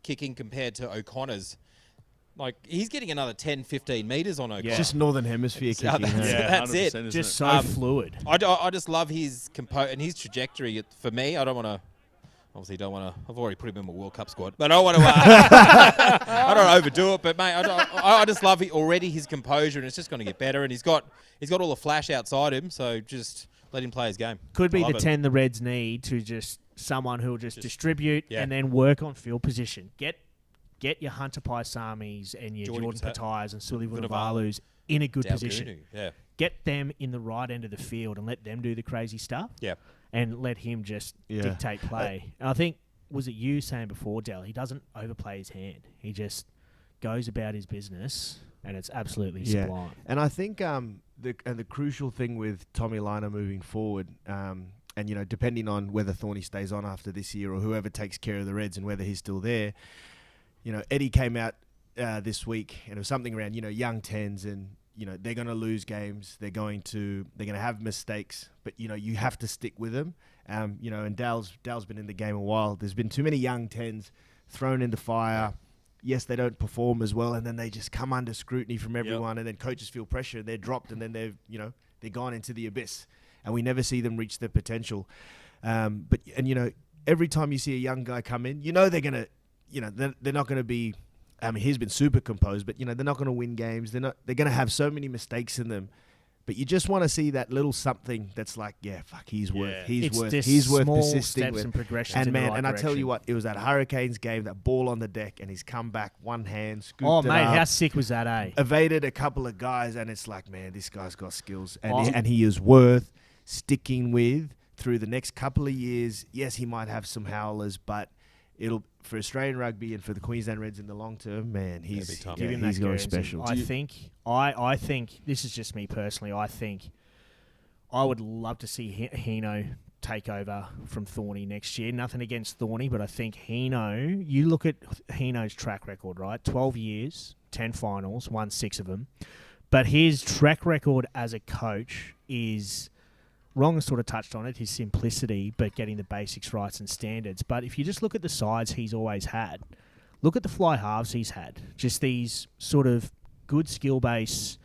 Speaker 2: kicking compared to O'Connor's, like, he's getting another 10, 15 metres on O'Connor.
Speaker 4: It's just Northern Hemisphere kicking.
Speaker 2: That's it.
Speaker 1: Just so fluid.
Speaker 2: I just love his and his trajectory. For me, I don't want to. Obviously, don't want to. I've already put him in my World Cup squad, but I don't want to. I don't overdo it, but mate, I just love already his composure, and it's just going to get better. And he's got all the flash outside him, so just let him play his game.
Speaker 1: Could be the 10 the Reds need to just someone who will just distribute and then work on field position. Get your Hunter Paisamis and your Jordan Patai's and Sully Wallaroos in a good position.
Speaker 2: Yeah.
Speaker 1: Get them in the right end of the field and let them do the crazy stuff.
Speaker 2: Yeah.
Speaker 1: And let him just dictate play. And I think, was it you saying before, Del, he doesn't overplay his hand. He just goes about his business, and it's absolutely sublime.
Speaker 4: And I think the crucial thing with Tommy Liner moving forward, and, you know, depending on whether Thorny stays on after this year or whoever takes care of the Reds and whether he's still there, you know, Eddie came out this week, and it was something around, you know, young 10s, and, you know, they're going to lose games. They're going to have mistakes, but, you know, you have to stick with them. You know, and Dal's been in the game a while. There's been too many young 10s thrown into fire. Yes, they don't perform as well, and then they just come under scrutiny from everyone, and then coaches feel pressure, and they're dropped, and then they're gone into the abyss, and we never see them reach their potential. But you know, every time you see a young guy come in, you know they're gonna. You know, they're not going to be. I mean, he's been super composed, but you know they're not going to win games. They're going to have so many mistakes in them. But you just want to see that little something that's like, he's worth persisting with.
Speaker 1: And progressions
Speaker 4: and
Speaker 1: in
Speaker 4: man,
Speaker 1: the right
Speaker 4: and I
Speaker 1: direction.
Speaker 4: tell you what, it was that Hurricanes game, that ball on the deck, and he's come back one hand, scooped
Speaker 1: Oh
Speaker 4: it
Speaker 1: mate,
Speaker 4: up,
Speaker 1: how sick was that, eh?
Speaker 4: evaded a couple of guys, and it's like, man, this guy's got skills, and he is worth sticking with through the next couple of years. Yes, he might have some howlers, but it'll for Australian rugby and for the Queensland Reds in the long term, man, he's going special.
Speaker 1: I think this is just me personally. I think I would love to see Hino take over from Thorny next year. Nothing against Thorny, but I think Hino. You look at Hino's track record, right? 12 years, 10 finals, won 6 of them. But his track record as a coach is. Wrong has sort of touched on it, his simplicity, but getting the basics right and standards. But if you just look at the sides he's always had, look at the fly halves he's had. Just these sort of good skill base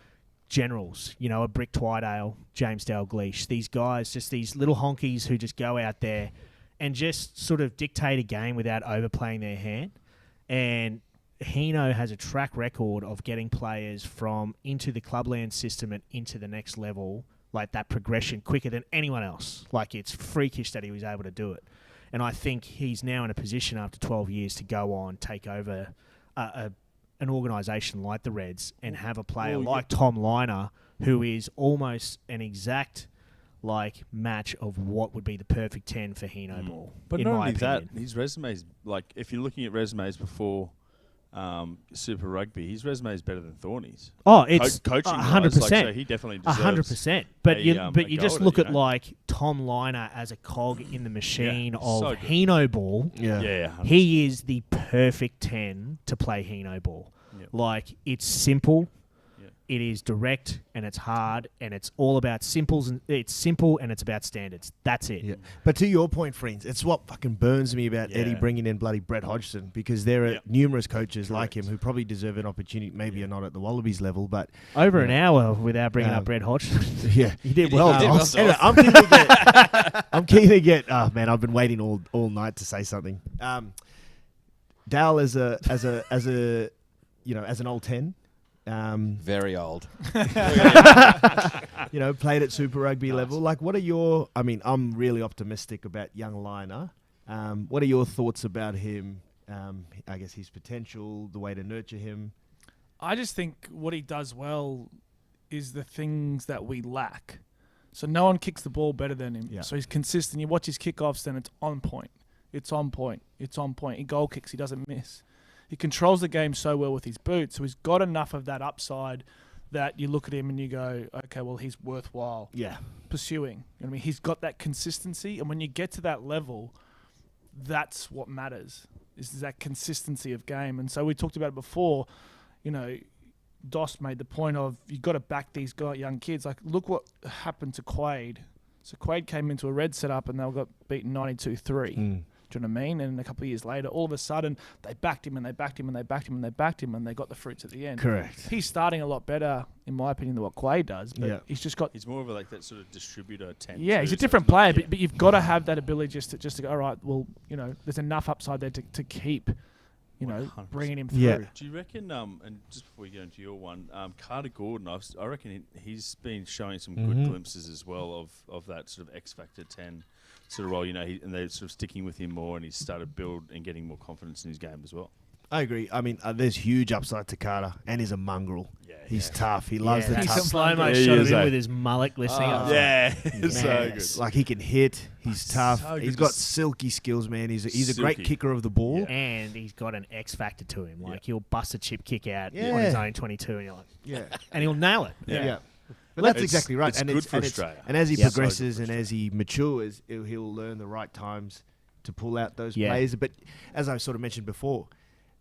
Speaker 1: generals, you know, a Brick Twydale, James Dalgleish, these guys, just these little honkies who just go out there and just sort of dictate a game without overplaying their hand. And Hino has a track record of getting players from into the clubland system and into the next level, like that progression quicker than anyone else. Like, it's freakish that he was able to do it. And I think he's now in a position after 12 years to go on, take over an organisation like the Reds and have a player like Tom Liner, who is almost an exact match of what would be the perfect 10 for Hino ball.
Speaker 6: But
Speaker 1: in
Speaker 6: not
Speaker 1: my
Speaker 6: only that,
Speaker 1: opinion.
Speaker 6: his resume's if you're looking at resumes before Super Rugby, his resume is better than Thorny's.
Speaker 1: Oh, it's
Speaker 6: coaching
Speaker 1: 100%.
Speaker 6: so he definitely deserves
Speaker 1: 100%. But you just look at
Speaker 6: it,
Speaker 1: Tom Liner as a cog in the machine of
Speaker 6: so good.
Speaker 1: Hino ball.
Speaker 6: Yeah,
Speaker 1: He is the perfect 10 to play Hino ball.
Speaker 6: Yep.
Speaker 1: It's simple. It is direct and it's hard and it's all about simples and it's simple and it's about standards. That's it.
Speaker 4: Yeah. But to your point, friends, it's what fucking burns me about Eddie bringing in bloody Brett Hodgson, because there are numerous coaches like him who probably deserve an opportunity, maybe not at the Wallabies level, but
Speaker 1: over an hour without bringing up Brett Hodgson.
Speaker 4: Yeah,
Speaker 1: you did well.
Speaker 4: Anyway, I'm keen to get. Oh man, I've been waiting all night to say something. Dal as an old 10.
Speaker 2: Very old.
Speaker 4: You know, played at Super Rugby level. Like, what are your... I mean, I'm really optimistic about young Liner. What are your thoughts about him? I guess his potential, the way to nurture him?
Speaker 7: I just think what he does well is the things that we lack. So no one kicks the ball better than him.
Speaker 4: Yeah.
Speaker 7: So he's consistent. You watch his kickoffs, then it's on point. It's on point. It's on point. He goal kicks. He doesn't miss. He controls the game so well with his boots. So he's got enough of that upside that you look at him and you go, okay, well, he's worthwhile pursuing. You know what I mean? He's got that consistency. And when you get to that level, that's what matters, is that consistency of game. And so we talked about it before, you know, Dost made the point of you've got to back these young kids. Like, look what happened to Quaid. So Quaid came into a red setup and they got beaten 92-3. Do you know what I mean? And a couple of years later, all of a sudden, they backed him and they backed him and they backed him and they backed him and they got the fruits at the end.
Speaker 4: Correct.
Speaker 7: He's starting a lot better, in my opinion, than what Quaid does. But he's just got...
Speaker 6: He's more of like that sort of distributor 10.
Speaker 7: Yeah, he's a different player, but you've got to have that ability just to go, all right, well, you know, there's enough upside there to keep, you know, 100%. Bringing him through.
Speaker 4: Yeah.
Speaker 6: Do you reckon, and just before we go into your one, Carter Gordon, I reckon he's been showing some good glimpses as well of that sort of X Factor 10 sort of role, you know, and they're sort of sticking with him more, and he's started build and getting more confidence in his game as well.
Speaker 4: I agree. I mean, there's huge upside to Carter, and he's a mongrel. Yeah, he's tough. He loves the tough.
Speaker 1: He's slow-mo shot of him with his mullet glistening up.
Speaker 6: Yeah, it's so good.
Speaker 4: Like, he can hit. He's tough.
Speaker 6: So
Speaker 4: he's got silky skills, man. He's a great kicker of the ball.
Speaker 1: Yeah. And he's got an X factor to him. Like, he'll bust a chip kick out on
Speaker 4: Yeah.
Speaker 1: his own 22, and you're like,
Speaker 4: Yeah.
Speaker 1: and he'll nail it.
Speaker 4: Yeah. But that's exactly right.
Speaker 6: It's
Speaker 4: and
Speaker 6: good for Australia.
Speaker 4: And as he
Speaker 6: Yeah.
Speaker 4: progresses and as he matures, he'll learn the right times to pull out those players. But as I sort of mentioned before,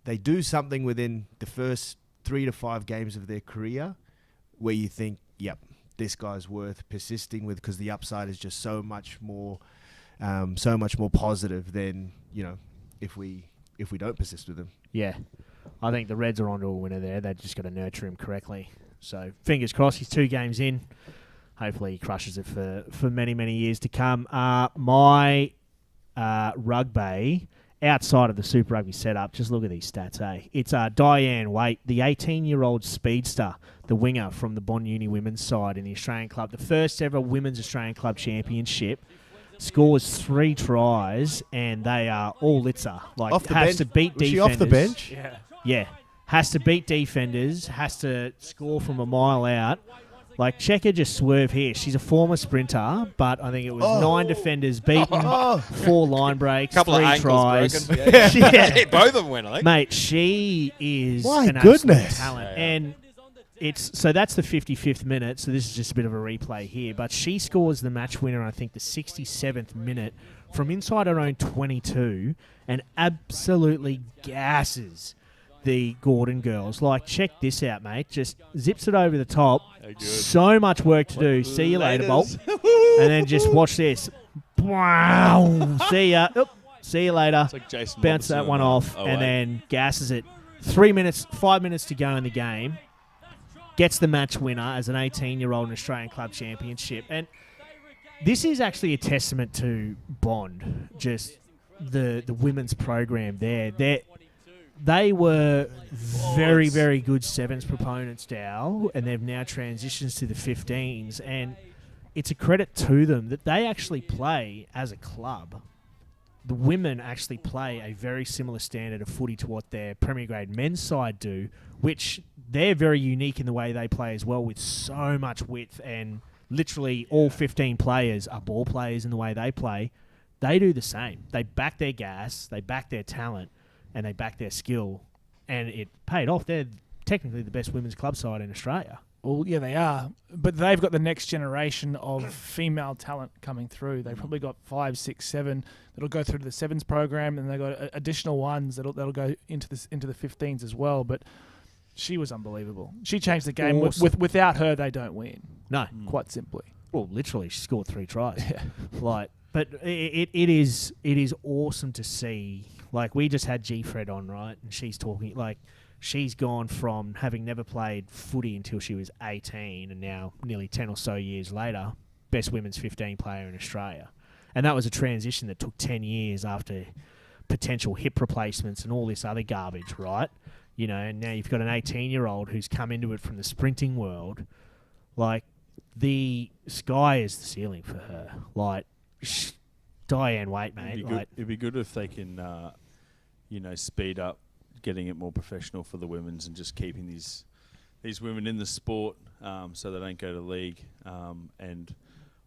Speaker 4: they do something within the first 3 to 5 games of their career where you think, yep, this guy's worth persisting with, because the upside is just so much more positive than, you know, if we don't persist with him.
Speaker 1: Yeah. I think the Reds are onto a winner there. They've just got to nurture him correctly. So fingers crossed, he's 2 games in. Hopefully he crushes it for many, many years to come. My rugby, outside of the Super Rugby setup, just look at these stats, eh? It's Diane Waite, the 18-year-old speedster, the winger from the Bond Uni women's side in the Australian club, the first ever women's Australian club championship. Scores 3 tries, and they are all Litzer. Like,
Speaker 4: off the
Speaker 1: has
Speaker 4: bench?
Speaker 1: to beat
Speaker 4: Was
Speaker 1: defenders.
Speaker 4: she off the bench?
Speaker 1: Yeah. Has to beat defenders, has to score from a mile out. Like, Checker just swerve here. She's a former sprinter, but I think it was 9 defenders beaten, 4 line breaks,
Speaker 2: Couple
Speaker 1: 3
Speaker 2: of ankles
Speaker 1: tries.
Speaker 2: broken. Yeah. Both of them went, I think.
Speaker 1: Mate, she is
Speaker 4: My
Speaker 1: an
Speaker 4: goodness.
Speaker 1: absolute talent. And so that's the 55th minute, so this is just a bit of a replay here. But she scores the match winner, I think, the 67th minute from inside her own 22 and absolutely gasses the Gordon girls. Like, check this out, mate. Just zips it over the top. So much work to do. See you later, Bolt. And then just watch this. Wow. See ya. Oop. See you later.
Speaker 6: It's like Jason
Speaker 1: Bounce that
Speaker 6: Robertson
Speaker 1: one
Speaker 6: on
Speaker 1: off
Speaker 6: 08.
Speaker 1: and then gasses it. 5 minutes to go in the game. Gets the match winner as an 18-year-old in Australian Club Championship. And this is actually a testament to Bond, just the women's program there. They were very, very good sevens proponents, Dow, and they've now transitioned to the 15s. And it's a credit to them that they actually play as a club. The women actually play a very similar standard of footy to what their Premier Grade men's side do, which they're very unique in the way they play as well, with so much width, and literally all 15 players are ball players in the way they play. They do the same. They back their gas, they back their talent, and they back their skill, and it paid off. They're technically the best women's club side in Australia.
Speaker 7: Well, yeah, they are. But they've got the next generation of female talent coming through. They've probably got 5, 6, 7 that'll go through to the sevens program, and they've got additional ones that'll go into the 15s as well. But she was unbelievable. She changed the game.
Speaker 1: Awesome.
Speaker 7: Without her, they don't win.
Speaker 1: No.
Speaker 7: Quite simply.
Speaker 1: Well, literally, she scored 3 tries.
Speaker 7: Yeah.
Speaker 1: But it is awesome to see. Like, we just had G-Fred on, right? And she's talking, like, she's gone from having never played footy until she was 18, and now nearly 10 or so years later, best women's 15 player in Australia. And that was a transition that took 10 years after potential hip replacements and all this other garbage, right? You know, and now you've got an 18-year-old who's come into it from the sprinting world. Like, the sky is the ceiling for her. Like, Diane Waite, mate.
Speaker 6: It'd be good if they can, speed up getting it more professional for the women's and just keeping these women in the sport so they don't go to league. And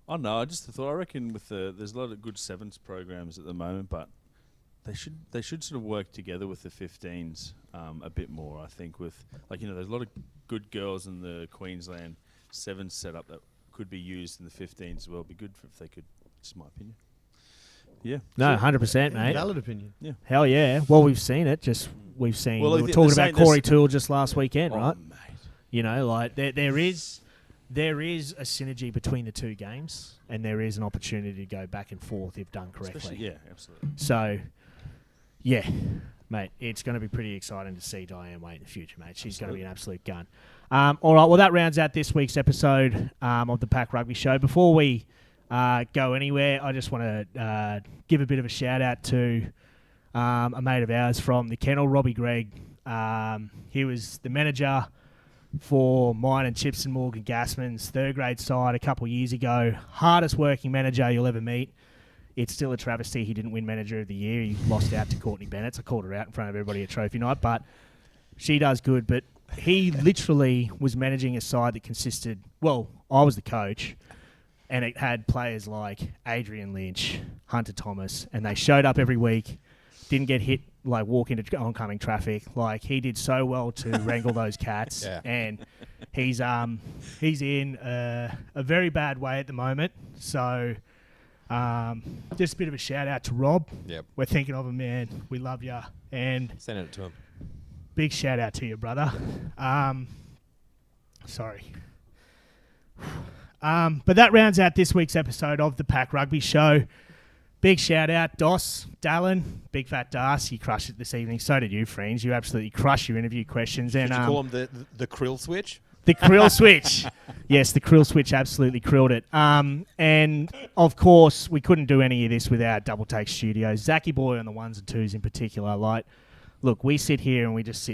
Speaker 6: I don't know, I reckon with there's a lot of good sevens programs at the moment, but they should sort of work together with the 15s a bit more. I think with there's a lot of good girls in the Queensland sevens setup that could be used in the 15s as well. It'd be good if they could. Just my opinion. Yeah.
Speaker 1: No, 100%, mate.
Speaker 4: Valid opinion.
Speaker 6: Yeah.
Speaker 1: Hell yeah. Well, we've seen it. We were talking about Corey Toole just last weekend, right?
Speaker 6: Mate.
Speaker 1: You know, like there is a synergy between the two games, and there is an opportunity to go back and forth if done correctly.
Speaker 6: Yeah, absolutely.
Speaker 1: So, yeah, mate, it's going to be pretty exciting to see Diane Wade in the future, mate. She's going to be an absolute gun. All right, well, that rounds out this week's episode of the PAC Rugby Show. Before we go anywhere, I just want to give a bit of a shout out to a mate of ours from the kennel, Robbie Gregg. He was the manager for mine and Chips and Morgan Gassman's third grade side a couple of years ago. Hardest working manager you'll ever meet. It's still a travesty he didn't win Manager of the Year. He lost out to Courtney Bennett. I called her out in front of everybody at Trophy Night, but she does good. But he literally was managing a side that consisted, well, I was the coach, and it had players like Adrian Lynch, Hunter Thomas, and they showed up every week, didn't get hit, like walk into oncoming traffic. Like, he did so well to wrangle those cats, and he's in a very bad way at the moment. So just a bit of a shout out to Rob.
Speaker 2: Yep.
Speaker 1: We're thinking of him, man. We love you, and
Speaker 2: send it to him.
Speaker 1: Big shout out to you, brother. Sorry. But that rounds out this week's episode of the PAC Rugby Show. Big shout out, Dos, Dallin, Big Fat Das. You crushed it this evening. So did you, friends. You absolutely crushed your interview questions. And
Speaker 2: Did you call him the krill switch?
Speaker 1: The krill switch. Yes, the krill switch absolutely krilled it. And, of course, we couldn't do any of this without DoubleTake Studios. Zachy Boy on the ones and twos in particular. Like, look, we sit here and we just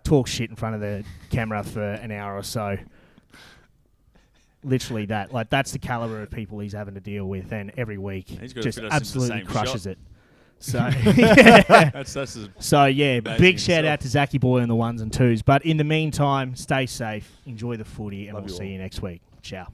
Speaker 1: talk shit in front of the camera for an hour or so. Literally that. Like, that's the caliber of people he's having to deal with, and every week just absolutely crushes it. So, yeah. Big shout out to Zachy Boy on the ones and twos. But in the meantime, stay safe, enjoy the footy, and we'll see you next week. Ciao.